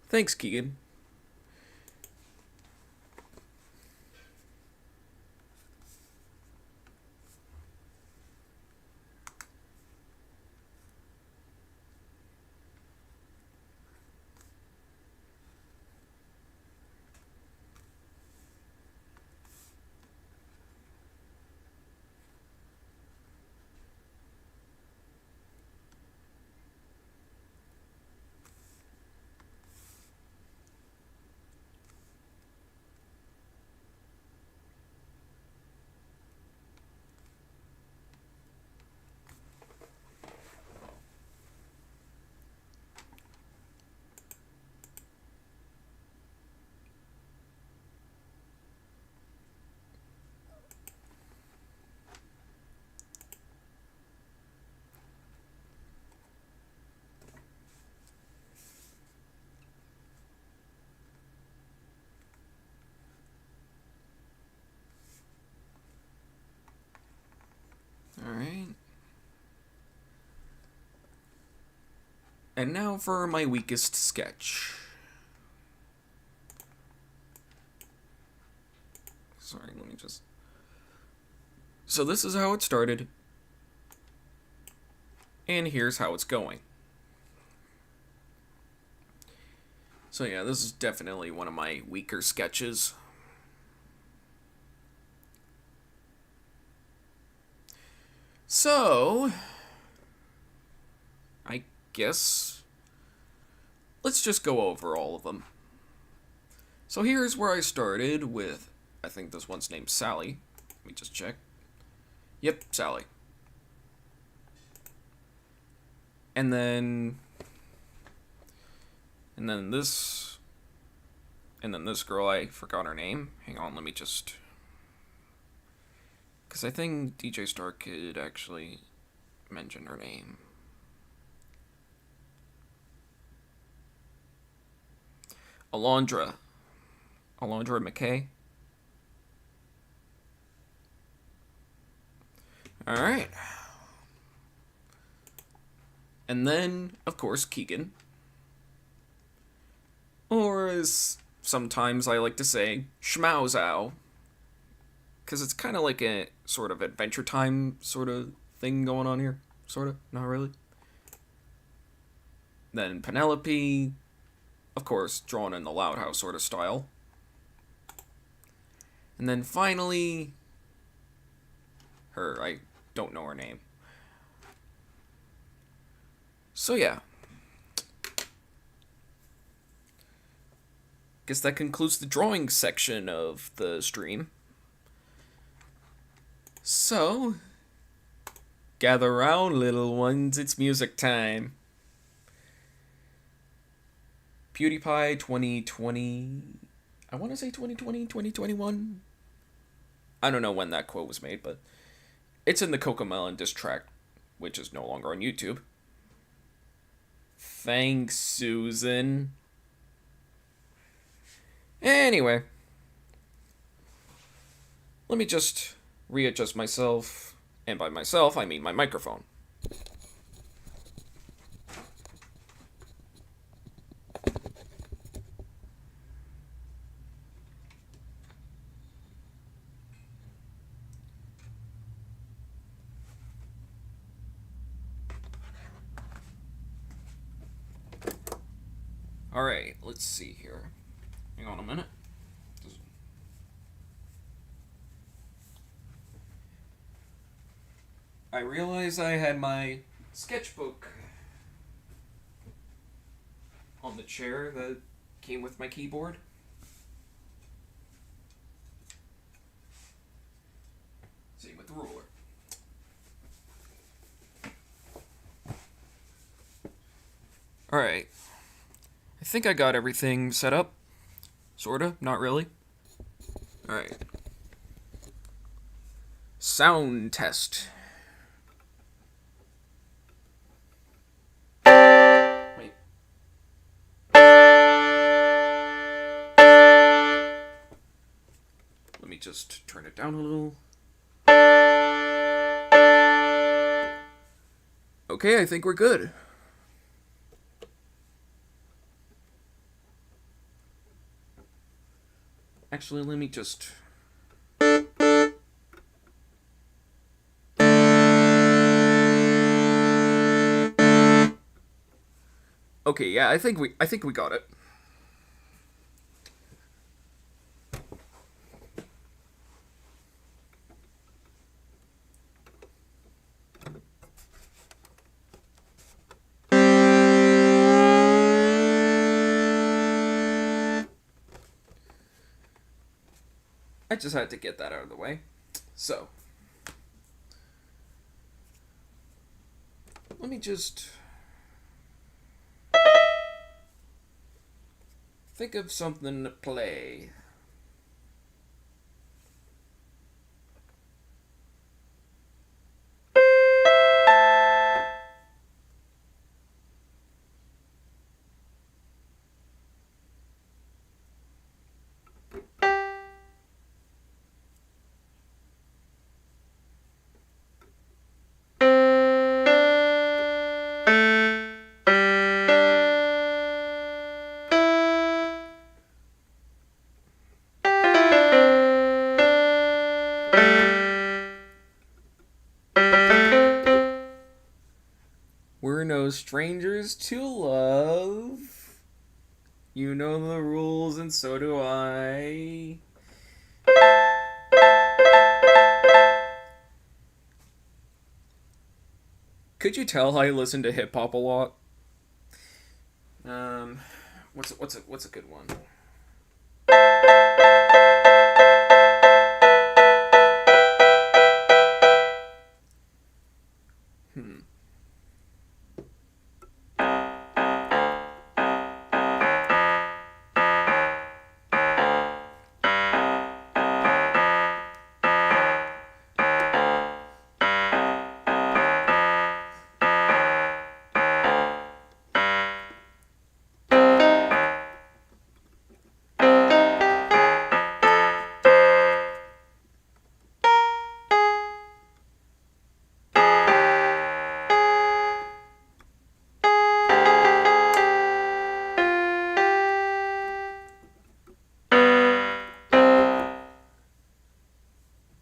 Thanks, Keegan. And now for my weakest sketch. Sorry, let me just... So this is how it started. And here's how it's going. So yeah, this is definitely one of my weaker sketches. So, I guess let's just go over all of them. So here's where I started with, I think this one's named Sally. Let me just check. Yep, Sally. And then this girl, I forgot her name. Hang on, let me just... Because I think DJ Star could actually mention her name. Alondra McKay. Alright. And then, of course, Keegan. Or as sometimes I like to say, Schmauzow. Because it's kind of like a sort of Adventure Time sort of thing going on here. Sort of, not really. Then Penelope, of course, drawn in the Loud House sort of style. And then finally, I don't know her name. So yeah. Guess that concludes the drawing section of the stream. So, gather round, little ones, it's music time. PewDiePie 2020, I want to say 2020, 2021. I don't know when that quote was made, but it's in the Cocomelon diss track, which is no longer on YouTube. Thanks, Susan. Anyway, let me just readjust myself, and by myself, I mean my microphone. Alright, let's see here. Hang on a minute. I realized I had my sketchbook on the chair that came with my keyboard. Same with the ruler. Alright. I think I got everything set up. Sorta, not really. Alright. Sound test. Wait. Let me just turn it down a little. Okay, I think we're good. Actually, let me just... Okay, yeah, I think we got it. I just had to get that out of the way. So, let me just think of something to play. We're no strangers to love. You know the rules, and so do I. Could you tell I listen to hip hop a lot? Um, what's a good one? Hmm.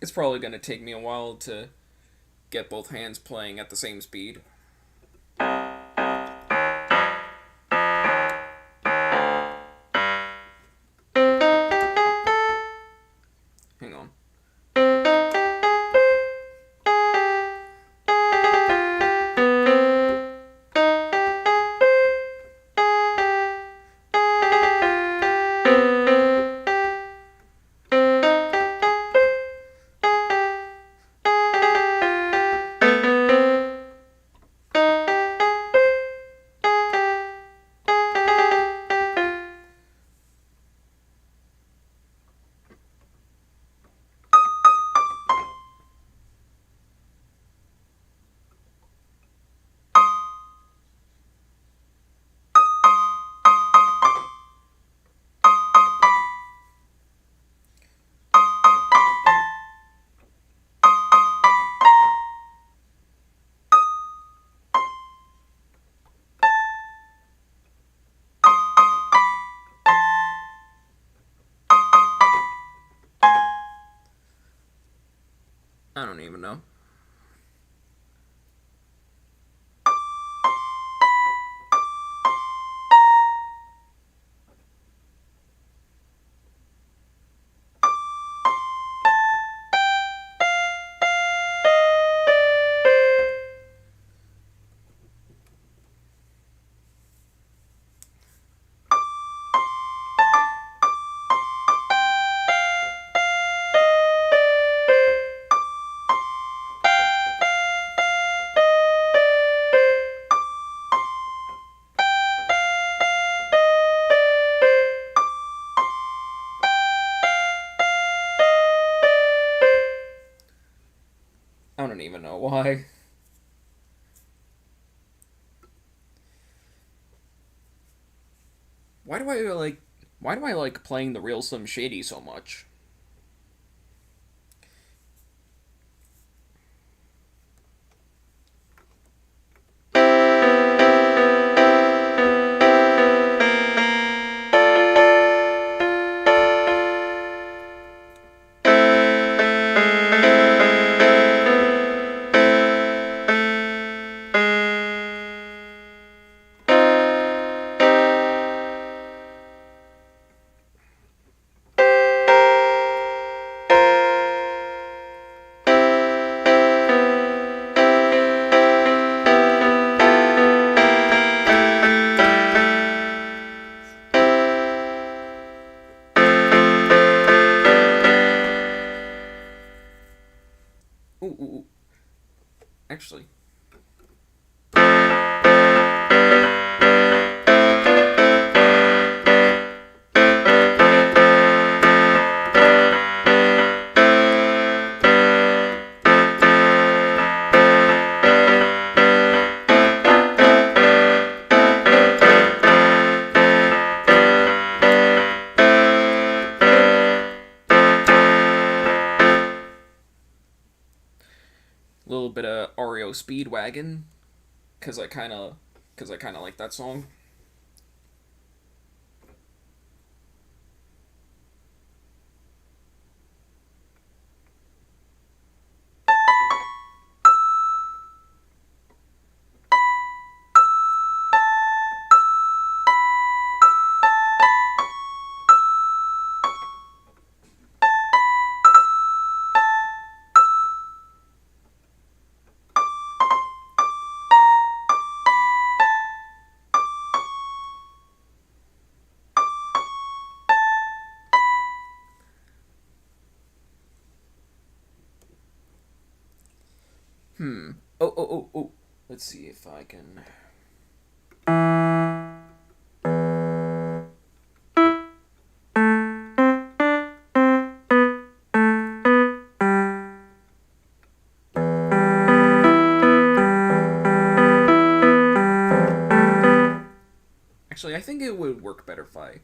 It's probably gonna take me a while to get both hands playing at the same speed. Hang on. I don't even know. I don't even know why. Why do I like why do I like playing the real Slim Shady so much? Ooh, ooh, ooh. Actually. A little bit of REO Speedwagon, cause I kind of like that song. Oh. Let's see if I can. Actually, I think it would work better if I.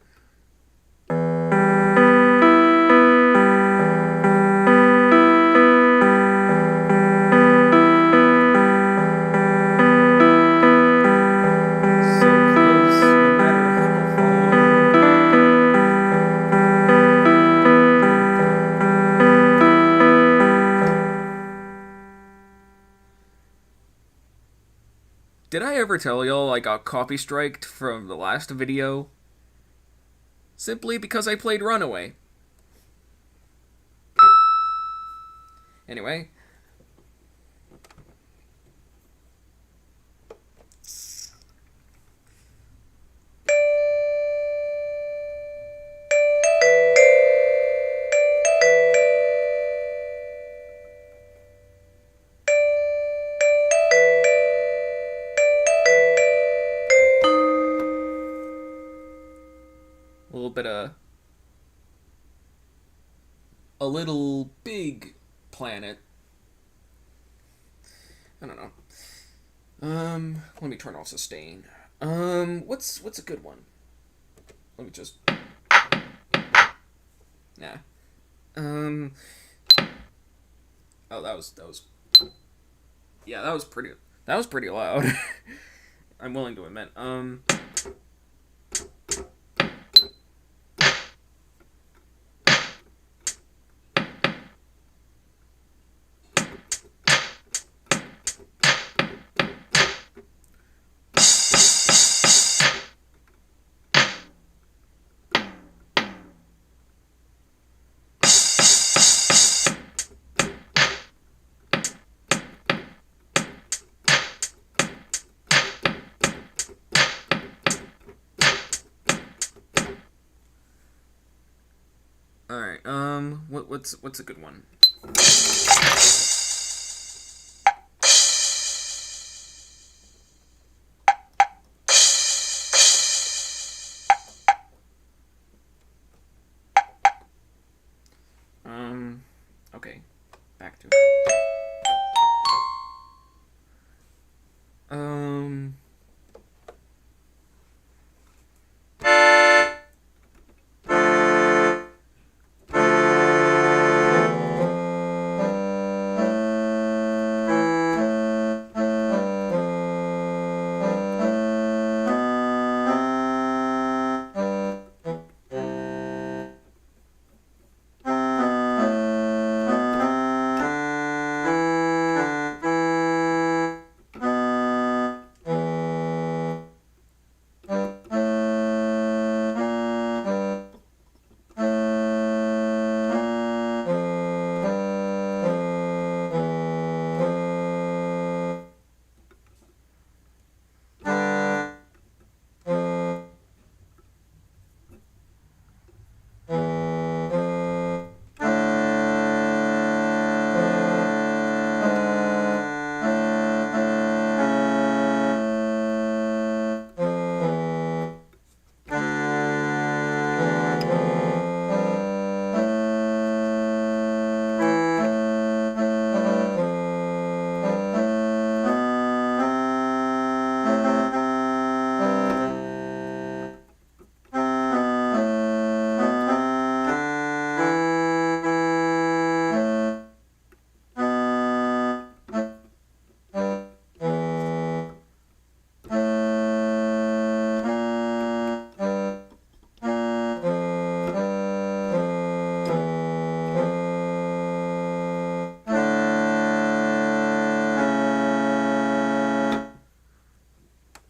So close, no matter how far. Did I ever tell y'all I got copy striked from the last video? Simply because I played Runaway. Anyway. A little big planet. I don't know. Let me turn off sustain. What's a good one? Let me just. Nah. Oh, that was. Yeah, that was pretty. That was pretty loud. I'm willing to admit. All right. What's a good one? Okay. Back to it.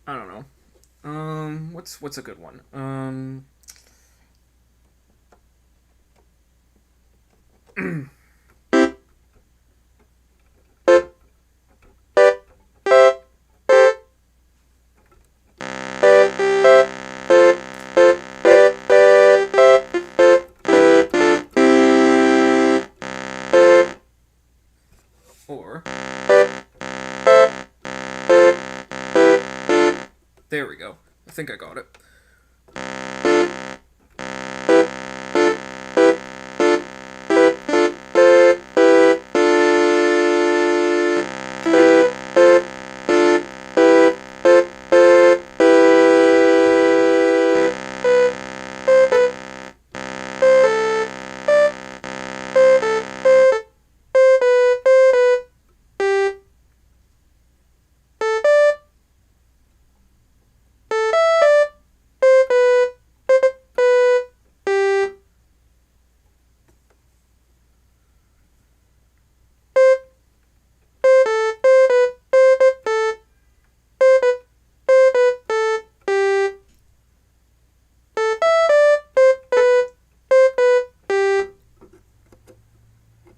I don't know. What's a good one? Or There we go. I think I got it.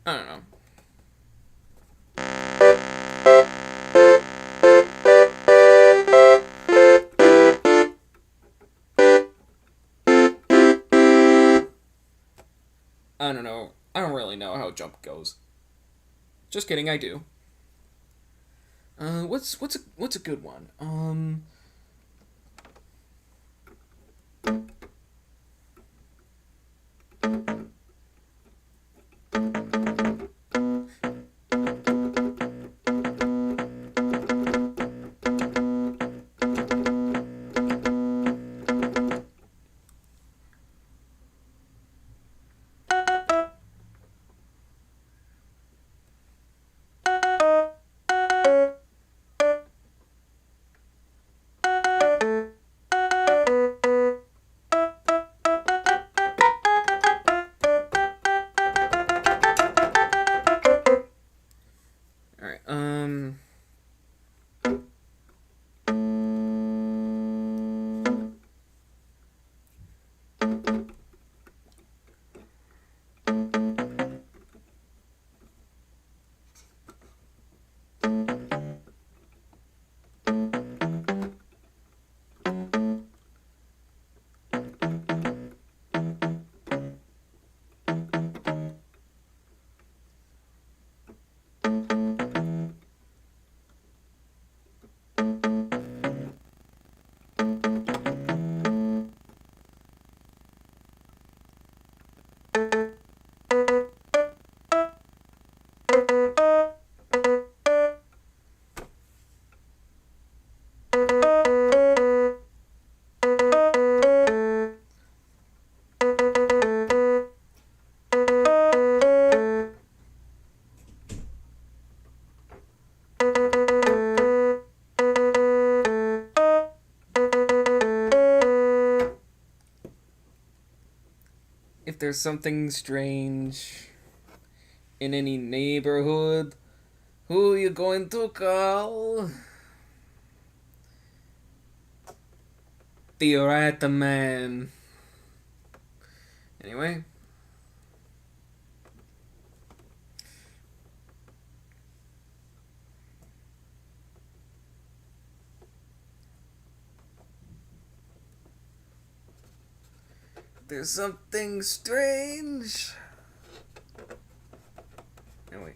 I don't know. I don't know. I don't really know how jump goes. Just kidding, I do. What's a good one? All right. If there's something strange in any neighborhood, who you going to call? The Rat Man. Anyway. There's something strange. Anyway.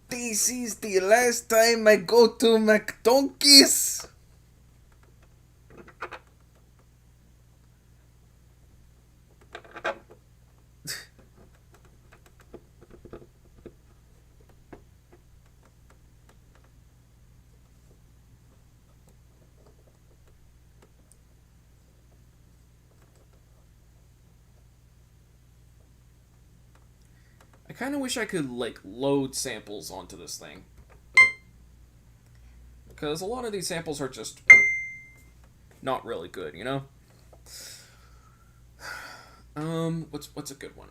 This is the last time I go to McDonkeys. I kind of wish I could, like, load samples onto this thing. Because a lot of these samples are just not really good, you know? What's a good one?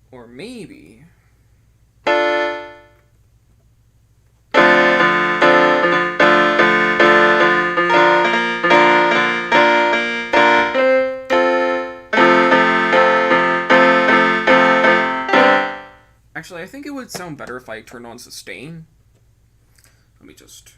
Or maybe Actually, I think it would sound better if I turned on sustain. Let me just...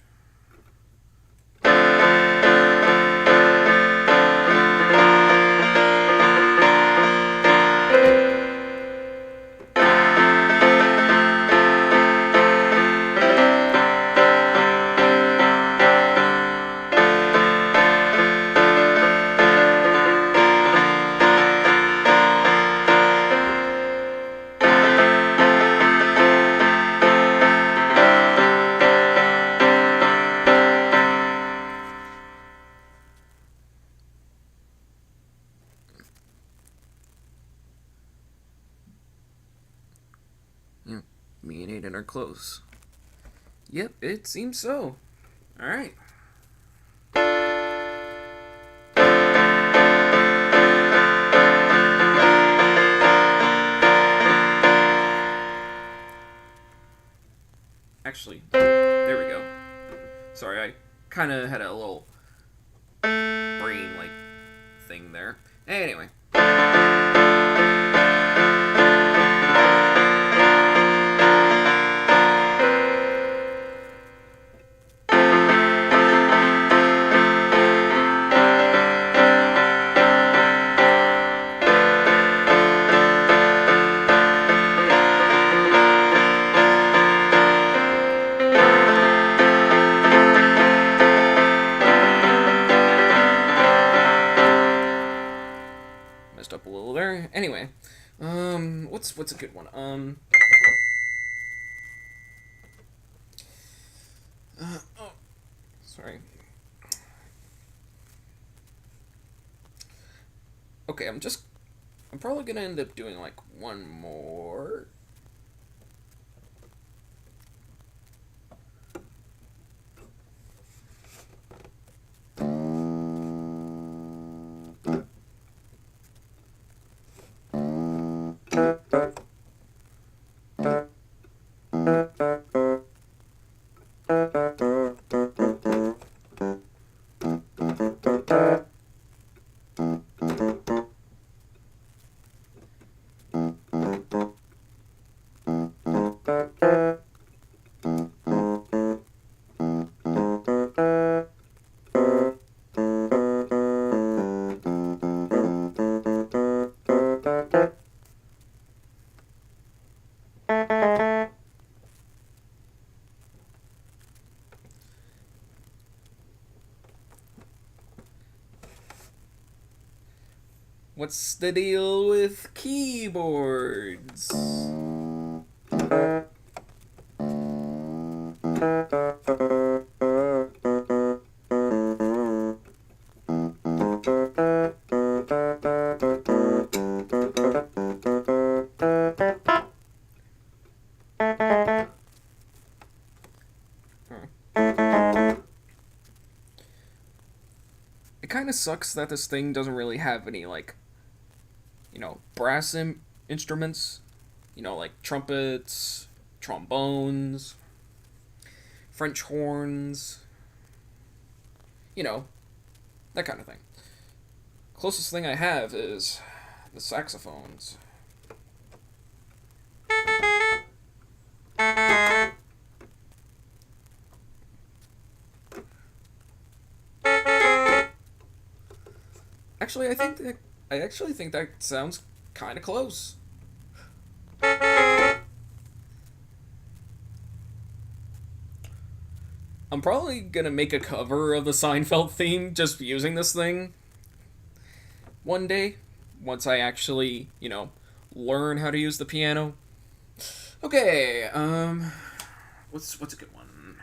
Yeah, me and Aiden are close. Yep, it seems so. Alright. Actually, there we go. Sorry, I kind of had a little brain, like, thing there. Anyway. Messed up a little there. Anyway, what's a good one? Oh, sorry. Okay, I'm probably gonna end up doing like one more. What's the deal with keyboards? It kind of sucks that this thing doesn't really have any, like, brass instruments. Like trumpets, trombones, French horns. That kind of thing. Closest thing I have is the saxophones. Actually, I actually think that sounds kind of close. I'm probably gonna make a cover of the Seinfeld theme just using this thing one day, once I actually, learn how to use the piano. Okay, what's a good one?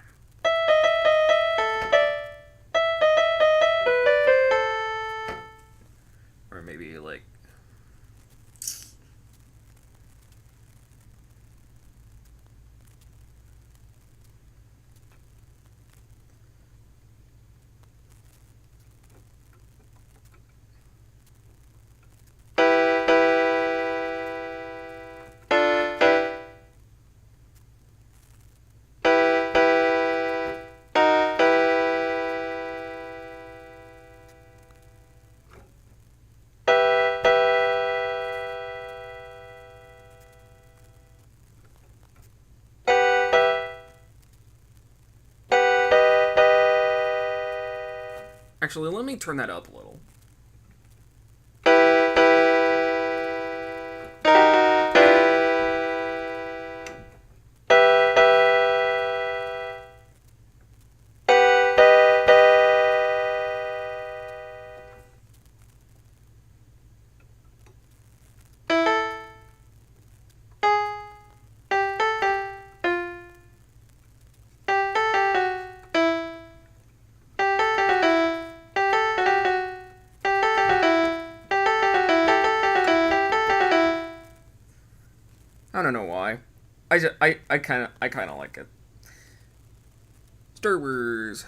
Or maybe like... Actually, let me turn that up a little. I don't know why. I kind of like it. Star Wars.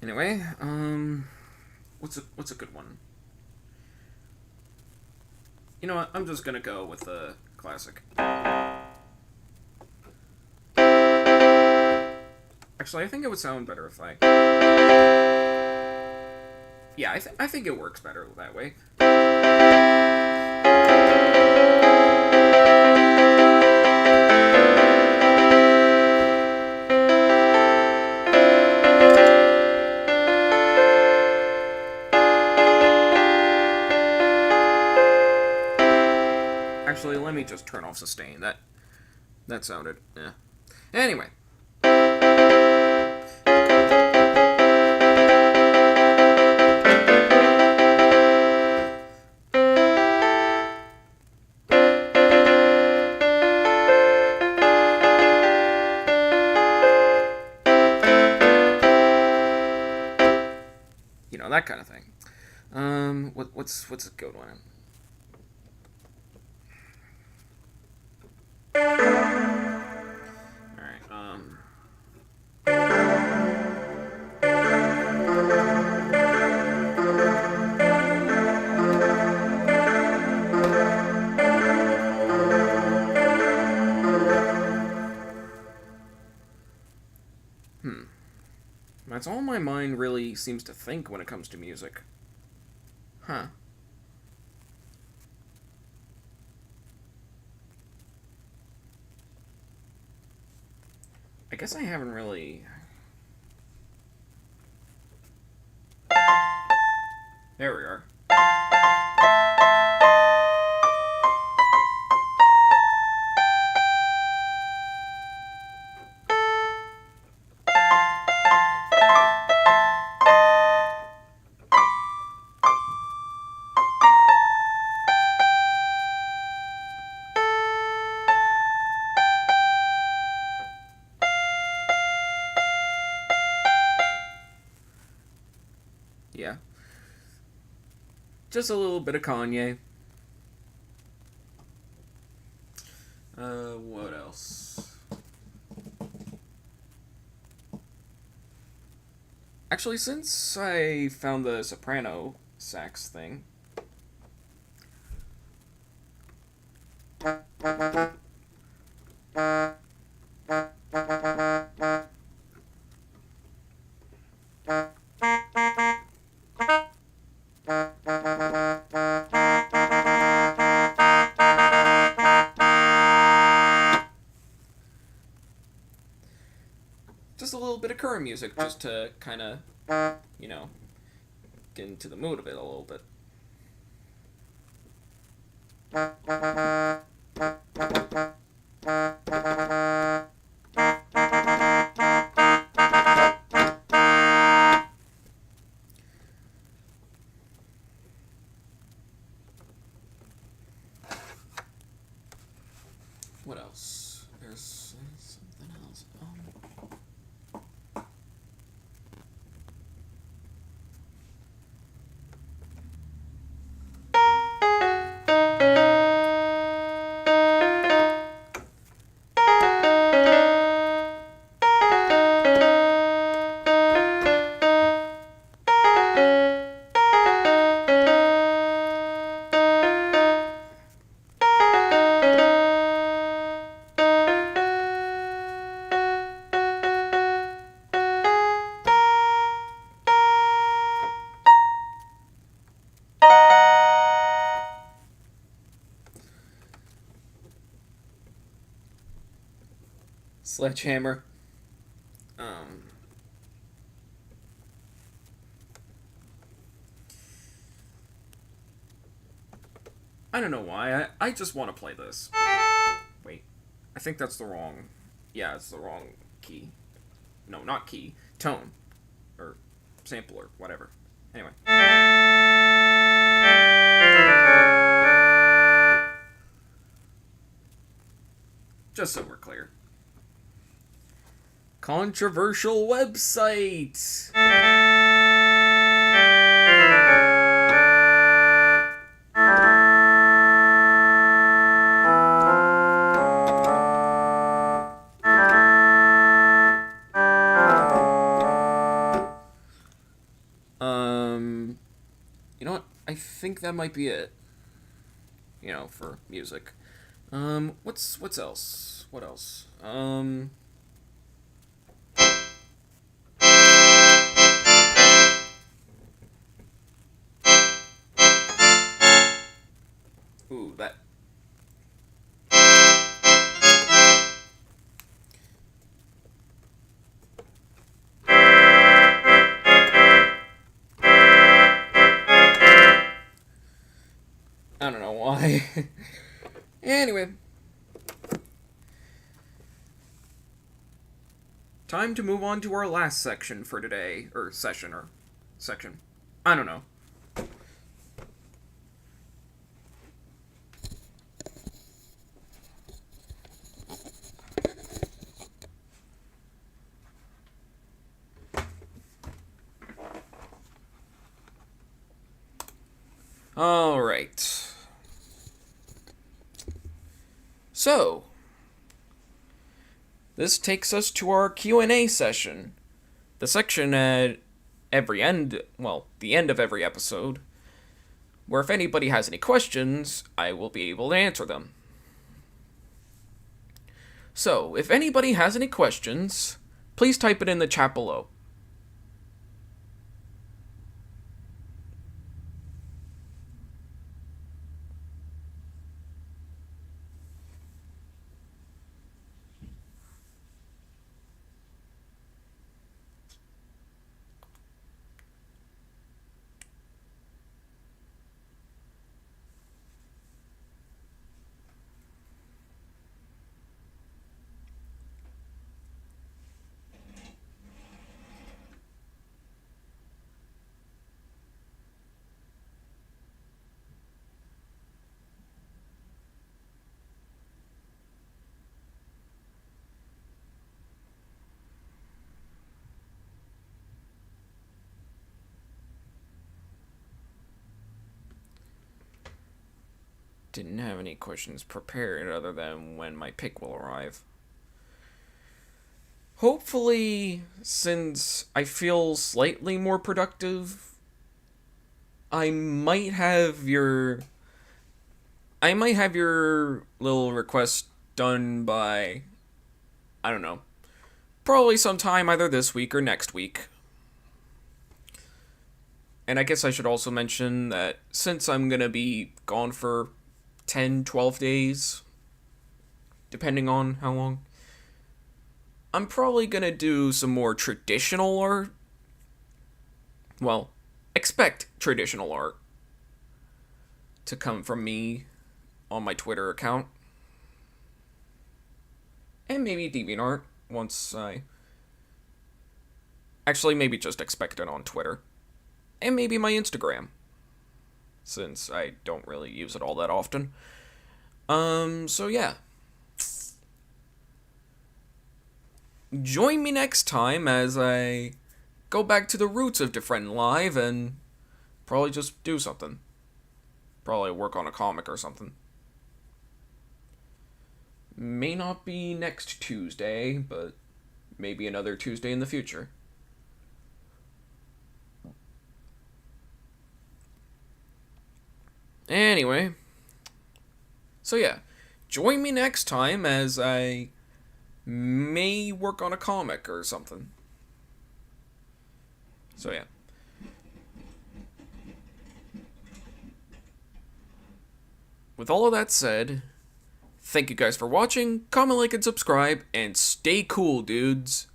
Anyway, what's a good one? You know what? I'm just gonna go with the classic. Actually, I think it would sound better if I. Yeah, I think it works better that way. Actually, let me just turn off sustain. That sounded. Yeah. Anyway. You know, that kind of thing. What's a good one? That's all my mind really seems to think when it comes to music. Huh. I guess I haven't really... There we are. Yeah. Just a little bit of Kanye. What else? Actually, since I found the soprano sax thing... Just a little bit of current music, just to kind of, you know, get into the mood of it a little bit. What else? There's something else. Sledgehammer. Um, I don't know why. I just want to play this. Wait. I think that's the wrong... Yeah, it's the wrong key. No, not key. Tone. Or sampler, whatever. Anyway. Just so we're clear. Controversial website! You know what? I think that might be it. You know, for music. What's else? What else? Ooh, that. I don't know why. Anyway. Time to move on to our last section for today. Or session, or section. I don't know. Alright. So, this takes us to our Q&A session. The section at every end, well, the end of every episode, where if anybody has any questions, I will be able to answer them. So, if anybody has any questions, please type it in the chat below. Didn't have any questions prepared other than when my pick will arrive. Hopefully, since I feel slightly more productive, I might have your little request done by, I don't know, probably sometime either this week or next week. And I guess I should also mention that since I'm gonna be gone for 10, 12 days, depending on how long, I'm probably gonna do some more traditional art. Well, expect traditional art to come from me on my Twitter account. And maybe DeviantArt once I... Actually, maybe just expect it on Twitter. And maybe my Instagram, since I don't really use it all that often. So yeah. Join me next time as I go back to the roots of DeFrehn Live and probably just do something. Probably work on a comic or something. May not be next Tuesday, but maybe another Tuesday in the future. Anyway, so yeah, join me next time as I may work on a comic or something. So yeah. With all of that said, Thank you guys for watching, comment, like, and subscribe, and stay cool, dudes.